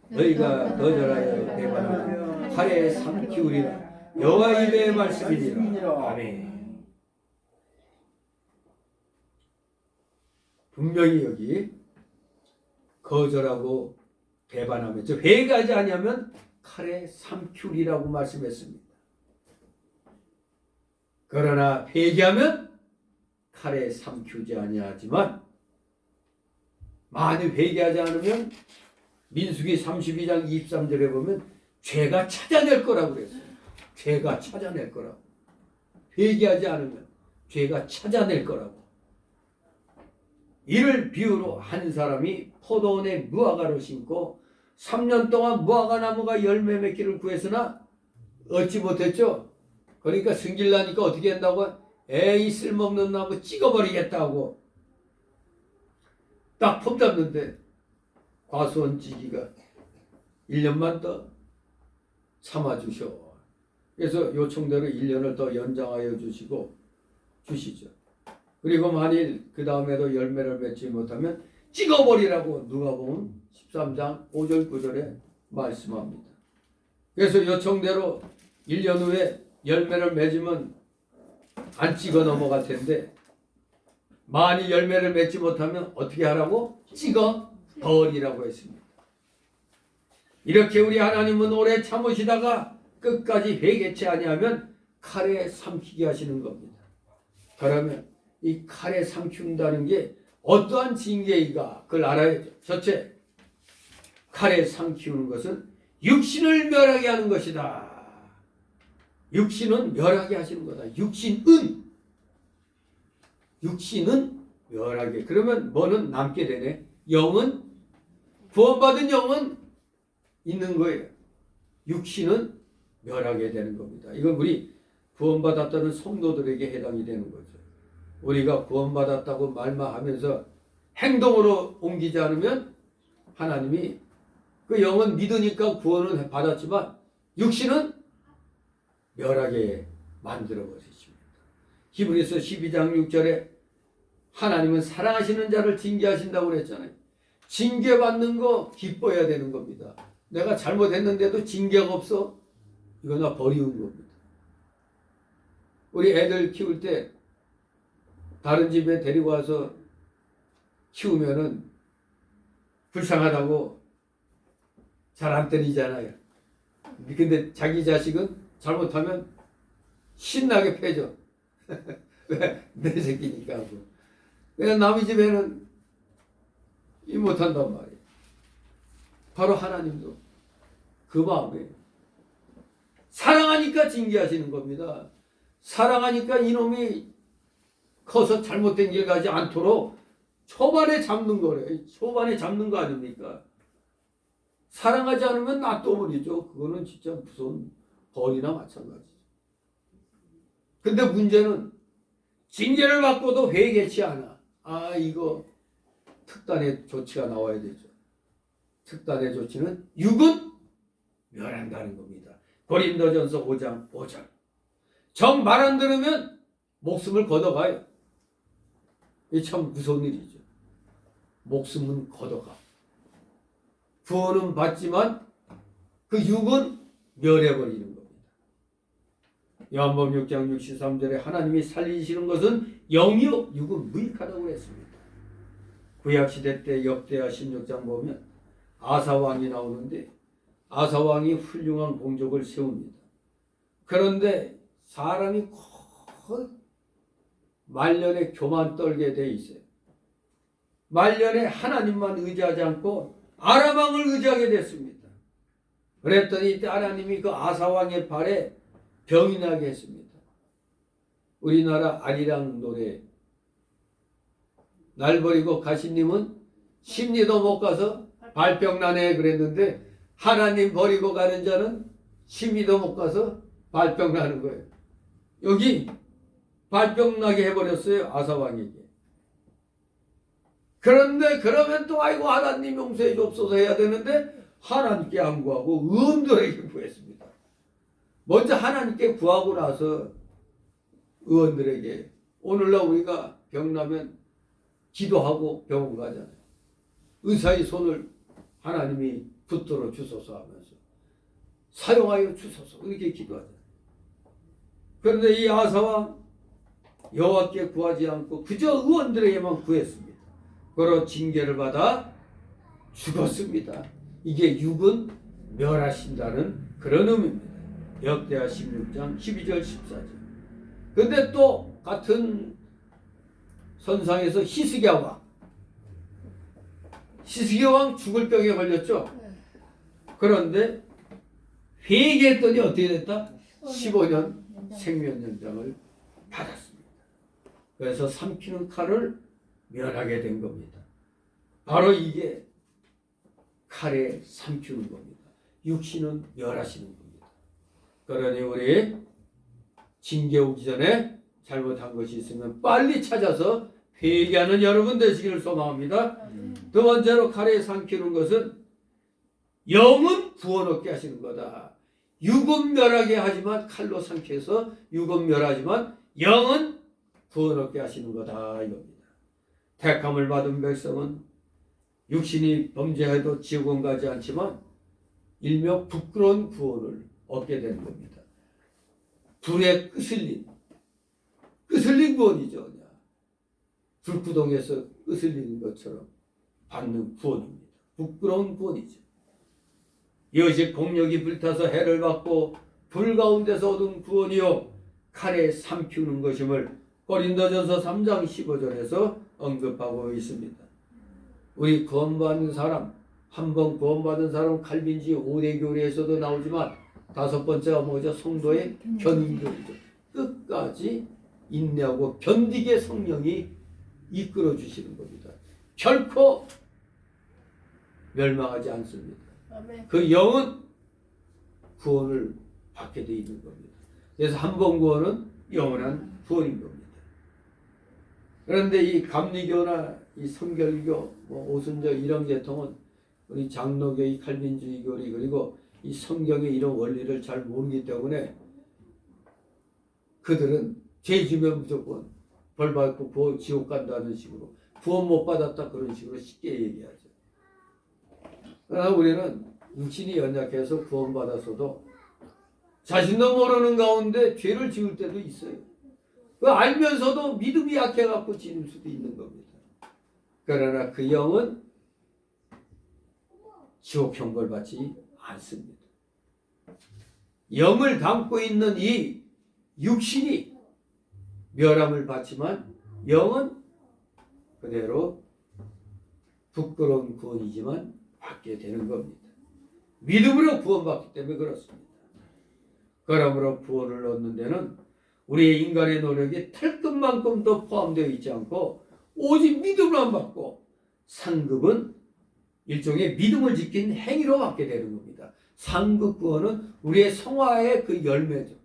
너희가 거절하여 배반하면 칼에 삼키우리라. 여호와 입의 말씀이니라. 아멘. 분명히 여기 거절하고 배반하면 즉 회개하지 아니하면 칼에 삼키우리라고 말씀했습니다. 그러나 회개하면 칼에 삼키우지 아니하지만 많이 회개하지 않으면 민수기 32장 23절에 보면 죄가 찾아낼 거라고 그랬어요. 죄가 찾아낼 거라고. 회개하지 않으면 죄가 찾아낼 거라고. 이를 비유로 한 사람이 포도원에 무화과를 심고 3년 동안 무화과 나무가 열매 맺기를 구했으나 얻지 못했죠. 그러니까 승질나니까 어떻게 한다고? 에이 쓸모없는 나무 찍어버리겠다고 딱 폼잡는데 과수원 찌기가 1년만 더 참아주셔. 그래서 요청대로 1년을 더 연장하여 주시죠. 그리고 만일 그 다음에도 열매를 맺지 못하면 찍어버리라고 누가복음 13장 5절 9절에 말씀합니다. 그래서 요청대로 1년 후에 열매를 맺으면 안 찍어 넘어갈 텐데 만일 열매를 맺지 못하면 어떻게 하라고? 찍어 버리라고 했습니다. 이렇게 우리 하나님은 오래 참으시다가 끝까지 회개치 아니하면 칼에 삼키게 하시는 겁니다. 그러면 이 칼에 삼킨다는 게 어떠한 징계이가 그걸 알아야죠. 첫째, 칼에 삼키우는 것은 육신을 멸하게 하는 것이다. 육신은 멸하게 하시는 거다. 육신은 멸하게. 그러면 뭐는 남게 되네? 영은, 구원받은 영은 있는 거예요. 육신은 멸하게 되는 겁니다. 이건 우리 구원받았다는 성도들에게 해당이 되는 거죠. 우리가 구원받았다고 말만 하면서 행동으로 옮기지 않으면 하나님이 그 영은 믿으니까 구원을 받았지만 육신은 멸하게 만들어 버리십니다. 히브리서 12장 6절에 하나님은 사랑하시는 자를 징계하신다고 그랬잖아요. 징계받는 거 기뻐해야 되는 겁니다. 내가 잘못했는데도 징계가 없어? 이거 나 버리는 겁니다. 우리 애들 키울 때 다른 집에 데리고 와서 키우면은 불쌍하다고 잘 안 때리잖아요. 근데 자기 자식은 잘못하면 신나게 패죠. 왜? 내 새끼니까 하고. 그냥 남의 집에는 이 못한단 말이에요. 바로 하나님도 그 마음이에요. 사랑하니까 징계하시는 겁니다. 사랑하니까 이놈이 커서 잘못된 길 가지 않도록 초반에 잡는 거래. 초반에 잡는 거 아닙니까? 사랑하지 않으면 놔둬버리죠. 그거는 진짜 무서운 벌이나 마찬가지죠. 근데 문제는 징계를 받고도 회개치 않아. 아, 이거 특단의 조치가 나와야 되죠. 특단의 조치는 육은 멸한다는 겁니다. 고린도전서 5장 5절. 정 말 안 들으면 목숨을 걷어가요. 이게 참 무서운 일이죠. 목숨은 걷어가. 구원은 받지만 그 육은 멸해버리는 겁니다. 요한복음 6장 63절에 하나님이 살리시는 것은 영이요 육은 무익하다고 했습니다. 구약시대 때 역대하 16장 보면 아사왕이 나오는데 아사왕이 훌륭한 공적을 세웁니다. 그런데 사람이 거의 말년에 교만 떨게 돼 있어요. 말년에 하나님만 의지하지 않고 아람왕을 의지하게 됐습니다. 그랬더니 이때 하나님이 그 아사왕의 발에 병이 나게 했습니다. 우리나라 아리랑 노래 날 버리고 가시님은 심리도 못 가서 발병 나네 그랬는데 하나님 버리고 가는 자는 심리도 못 가서 발병 나는 거예요. 여기 발병 나게 해버렸어요. 아사왕에게. 그런데 그러면 또 아이고 하나님 용서해 줍소서 해야 되는데 하나님께 안 구하고 의원들에게 구했습니다. 먼저 하나님께 구하고 나서 의원들에게 오늘날 우리가 병나면 기도하고 병원 가잖아요. 의사의 손을 하나님이 붙들어 주소서 하면서 사용하여 주소서 이렇게 기도하잖아요. 그런데 이 아사왕 여호와께 구하지 않고 그저 의원들에게만 구했습니다. 그로 징계를 받아 죽었습니다. 이게 육은 멸하신다는 그런 의미입니다. 역대하 16장 12절 14절. 근데 또 같은 선상에서 히스기야 왕 죽을 병에 걸렸죠. 그런데 회개했더니 어떻게 됐다? 15년 생명 연장을 받았습니다. 그래서 삼키는 칼을 면하게 된 겁니다. 바로 이게 칼에 삼키는 겁니다. 육신은 멸하시는 겁니다. 그러니 우리 징계 오기 전에 잘못한 것이 있으면 빨리 찾아서 회개하는 여러분 되시기를 소망합니다. 두 번째로 칼에 삼키는 것은 영은 구원 얻게 하시는 거다. 육은 멸하게 하지만 칼로 삼켜서 육은 멸하지만 영은 구원 얻게 하시는 거다 이겁니다. 택함을 받은 백성은 육신이 범죄해도 지옥은 가지 않지만 일명 부끄러운 구원을 얻게 되는 겁니다. 불에 끄슬린 구원이죠. 그냥 불구덩이에서 끄슬리는 것처럼 받는 구원입니다. 부끄러운 구원이죠. 이것이 공력이 불타서 해를 받고 불 가운데서 얻은 구원이요 칼에 삼키는 것임을 고린도전서 3장 15절에서 언급하고 있습니다. 우리 구원받는 사람, 한번 구원받은 사람 칼빈지 5대 교리에서도 나오지만 다섯 번째가 뭐죠? 성도의 견인교리죠. 끝까지 인내하고 견디게 성령이 이끌어 주시는 겁니다. 결코 멸망하지 않습니다. 그 영은 구원을 받게 되어 있는 겁니다. 그래서 한 번 구원은 영원한 구원인 겁니다. 그런데 이 감리교나 이 성결교, 오순절 이런 계통은 우리 장로교의 칼빈주의 교리 그리고 이 성경의 이런 원리를 잘 모르기 때문에 그들은 죄 지면 무조건 벌 받고 지옥 간다는 식으로 구원 못 받았다 그런 식으로 쉽게 얘기하죠. 그러나 우리는 육신이 연약해서 구원 받았어도 자신도 모르는 가운데 죄를 지을 때도 있어요. 그 알면서도 믿음이 약해갖고 지을 수도 있는 겁니다. 그러나 그 영은 지옥 형벌 받지 않습니다. 영을 담고 있는 이 육신이 멸함을 받지만 영은 그대로 부끄러운 구원이지만 받게 되는 겁니다. 믿음으로 구원받기 때문에 그렇습니다. 그러므로 구원을 얻는 데는 우리의 인간의 노력이 털끝만큼도 포함되어 있지 않고 오직 믿음으로만 받고 상급은 일종의 믿음을 지킨 행위로 받게 되는 겁니다. 상급 구원은 우리의 성화의 그 열매죠.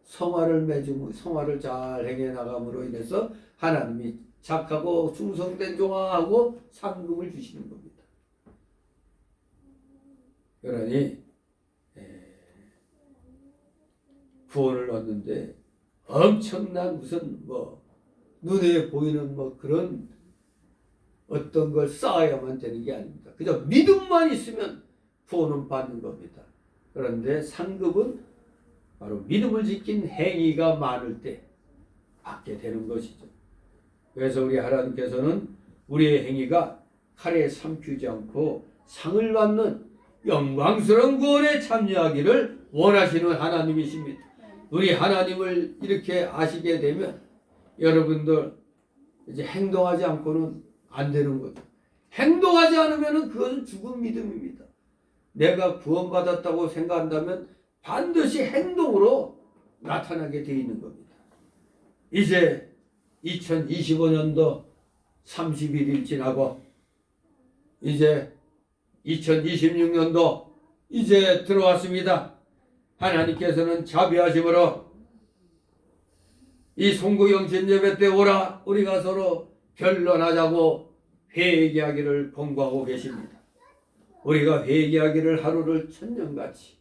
성화를 잘 행해 나감으로 인해서 하나님이 착하고 충성된 종아하고 상급을 주시는 겁니다. 그러니 구원을 얻는데 엄청난 무슨 눈에 보이는 그런 어떤 걸 쌓아야만 되는 게 아닙니다. 그저 믿음만 있으면 구원은 받는 겁니다. 그런데 상급은 바로 믿음을 지킨 행위가 많을 때 받게 되는 것이죠. 그래서 우리 하나님께서는 우리의 행위가 칼에 삼키지 않고 상을 받는 영광스러운 구원에 참여하기를 원하시는 하나님이십니다. 우리 하나님을 이렇게 아시게 되면 여러분들 이제 행동하지 않고는 안 되는 거죠. 행동하지 않으면 그것은 죽은 믿음입니다. 내가 구원받았다고 생각한다면 반드시 행동으로 나타나게 되어 있는 겁니다. 이제 2025년도 31일 지나고 이제 2026년도 이제 들어왔습니다. 하나님께서는 자비하심으로 이 송구영신 예배 때 오라 우리가 서로 결론하자고 회개하기를 권고하고 계십니다. 우리가 회개하기를 하루를 천년같이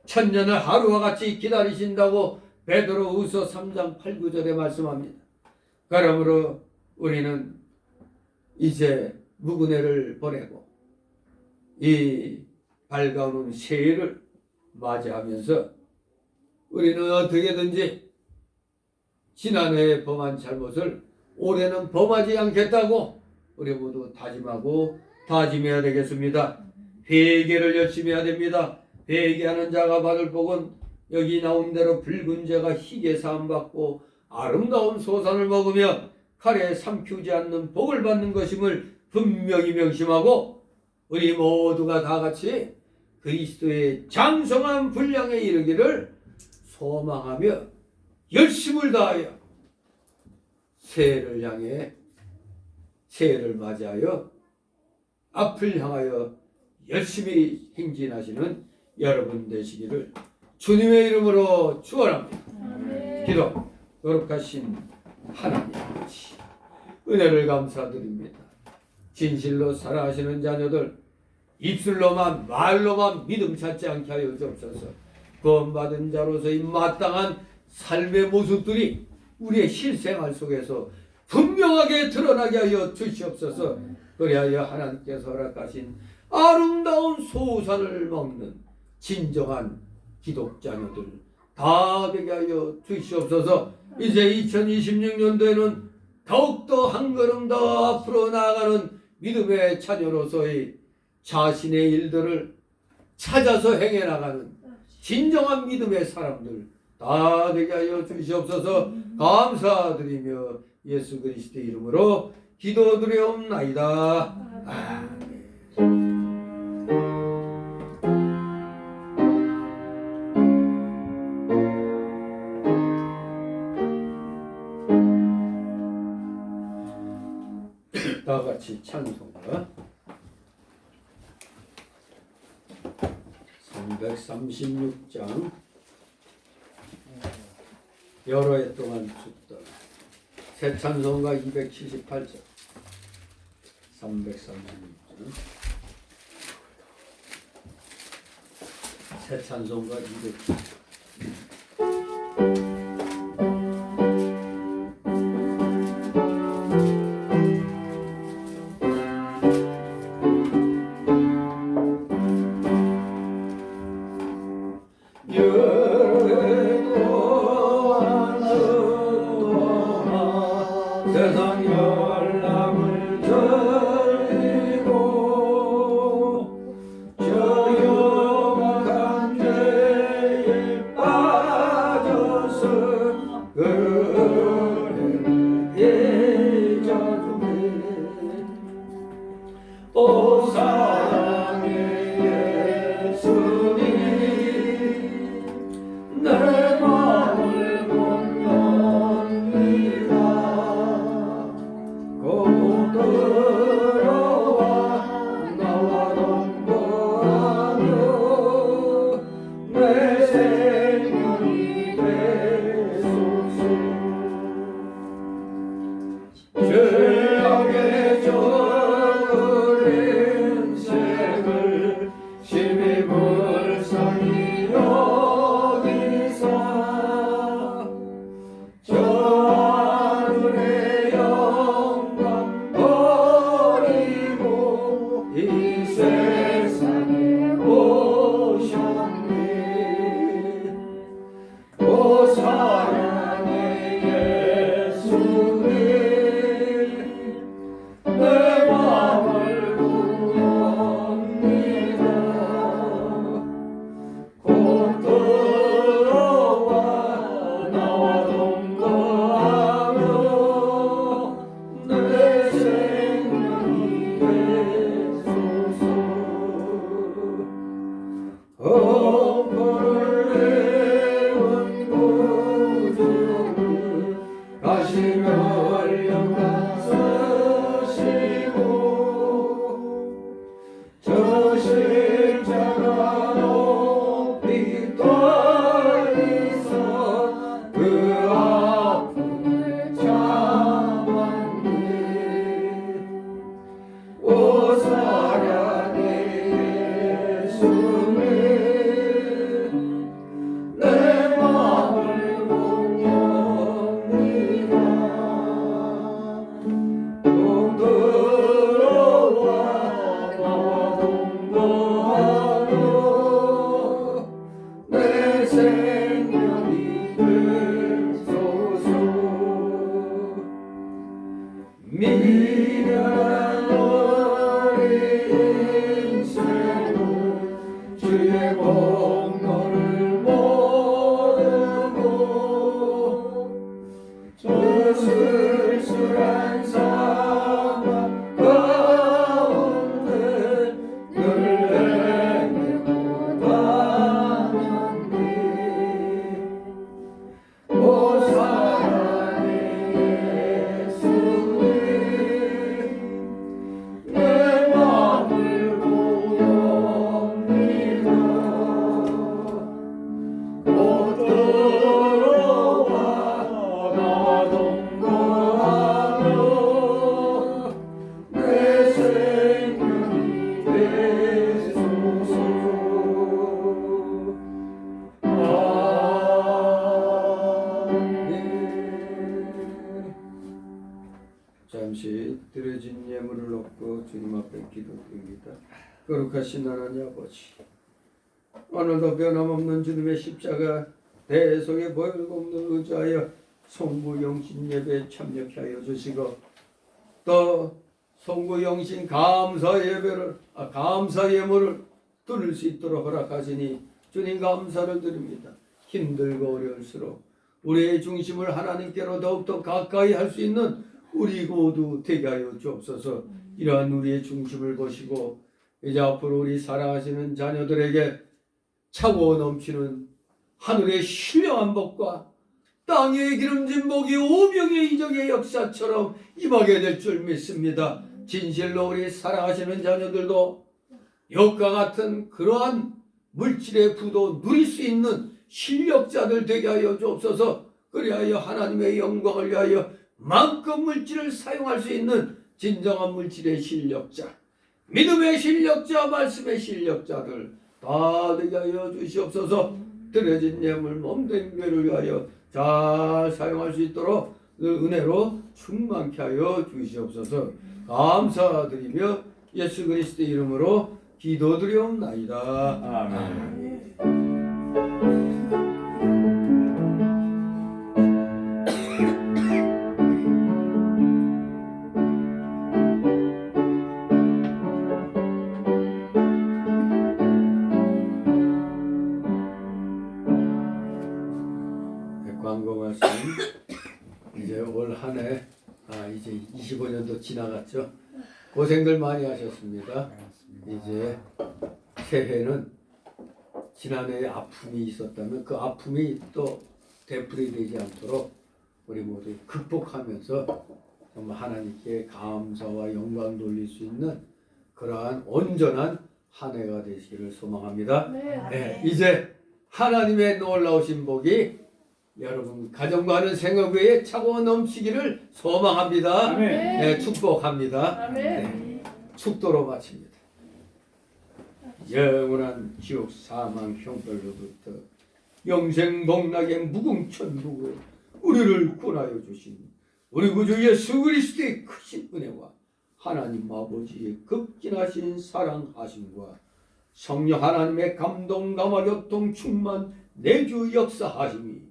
천년을 하루와 같이 기다리신다고 베드로후서 3장 8, 9절에 말씀합니다. 그러므로 우리는 이제 무근해를 보내고 이 밝아오는 새해를 맞이하면서 우리는 어떻게든지 지난해에 범한 잘못을 올해는 범하지 않겠다고 우리 모두 다짐하고 다짐해야 되겠습니다. 회개를 열심히 해야 됩니다. 회개하는 자가 받을 복은 여기 나온 대로 붉은 죄가 희게 사함받고 아름다운 소산을 먹으며 칼에 삼키지 않는 복을 받는 것임을 분명히 명심하고 우리 모두가 다 같이 그리스도의 장성한 분량에 이르기를 소망하며 열심을 다하여 새해를 향해 새해를 맞이하여 앞을 향하여 열심히 행진하시는 여러분 되시기를 주님의 이름으로 축원합니다. 기도. 거룩하신 하나님 아버지, 은혜를 감사드립니다. 진실로 살아가시는 자녀들 입술로만 말로만 믿음 찾지 않게 하여 주옵소서. 구원받은 자로서의 마땅한 삶의 모습들이 우리의 실생활 속에서 분명하게 드러나게 하여 주시옵소서. 그리하여 하나님께서 허락하신 아름다운 소산을 먹는 진정한 기독자녀들 다 되게 하여 주시옵소서. 이제 2026년도에는 더욱더 한 걸음 더 앞으로 나아가는 믿음의 자녀로서의 자신의 일들을 찾아서 행해 나가는 진정한 믿음의 사람들 다 되게 하여 주시옵소서. 감사드리며 예수 그리스도의 이름으로 기도드리옵나이다. 아멘. 다 같이 찬송가 336장 여러 해 동안 죽던 새 찬송가 278장 336장 새 찬송가 278장 세상 열람을 들이고 저용한 죄에 빠져서 그를 잊어주네. 오 사랑의 예수님 내 마음을 공명합니다. 곧 들어와 나와 동거하며 내 생명이 되소서. 잠시 드려진 예물을 놓고 주님 앞에 기도드립니다. 거룩하신 하나님 아버지, 오늘도 변함없는 주님의 십자가 대속의 보혈공를 의지하여 송구영신 예배에 참여케 하여 주시고, 또 송구영신 감사 예배를 감사 예물을 드릴 수 있도록 허락하시니 주님 감사를 드립니다. 힘들고 어려울수록 우리의 중심을 하나님께로 더욱더 가까이 할 수 있는 우리 모두 되게 하여 주옵소서. 이러한 우리의 중심을 보시고 이제 앞으로 우리 사랑하시는 자녀들에게 차고 넘치는 하늘의 신령한 복과 땅의 기름진 복이 오병의 이적의 역사처럼 임하게 될 줄 믿습니다. 진실로 우리 사랑하시는 자녀들도 이것과 같은 그러한 물질의 부도 누릴 수 있는 실력자들 되게 하여 주옵소서. 그리하여 하나님의 영광을 위하여 만큼 물질을 사용할 수 있는 진정한 물질의 실력자, 믿음의 실력자, 말씀의 실력자들 다 되게 하여 주시옵소서. 드려진 예물 몸된 교회를 위하여 잘 사용할 수 있도록 은혜로 충만케 하여 주시옵소서. 감사드리며 예수 그리스도의 이름으로 기도드리옵나이다. 아멘. 광고 말씀. 이제 올 한 해 이제 25년도 지나갔죠. 고생들 많이 하셨습니다. 이제 새해는 지난해에 아픔이 있었다면 그 아픔이 또 되풀이되지 않도록 우리 모두 극복하면서 정말 하나님께 감사와 영광 돌릴 수 있는 그러한 온전한 한 해가 되시기를 소망합니다. 네, 이제 하나님의 놀라우신 복이 여러분 가정과 하는 생업 외에 차고 넘치기를 소망합니다. 네, 축복합니다. 네, 축도로 마칩니다. 영원한 지옥 사망 형벌로부터 영생 복락의 무궁천국으로 우리를 구원하여 주신 우리 구주 예수 그리스도의 크신 은혜와 하나님 아버지의 극진하신 사랑하심과 성령 하나님의 감동 감화 교통 충만 내주 역사하심이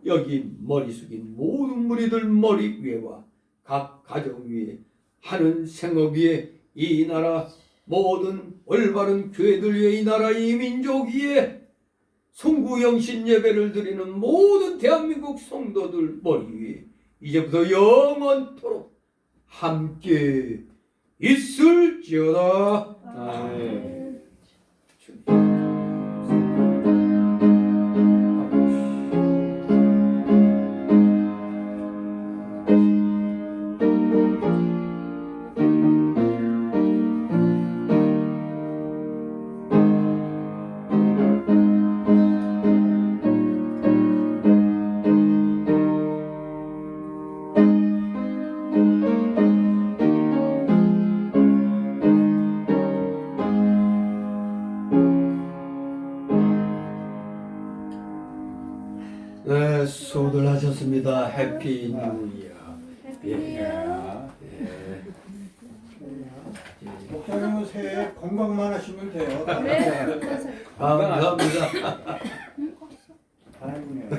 여기 머리 숙인 모든 무리들 머리 위에와 각 가정 위에 하는 생업 위에 이 나라 모든 올바른 교회들 위에 이 나라 이 민족 위에 송구영신 예배를 드리는 모든 대한민국 성도들 머리 위에 이제부터 영원토록 함께 있을지어다. 아멘. 네, 수고들 하셨습니다. 해피 뉴 이어. 목사님은 새해 건강만 하시면 돼요. 감사합니다. 아이고네.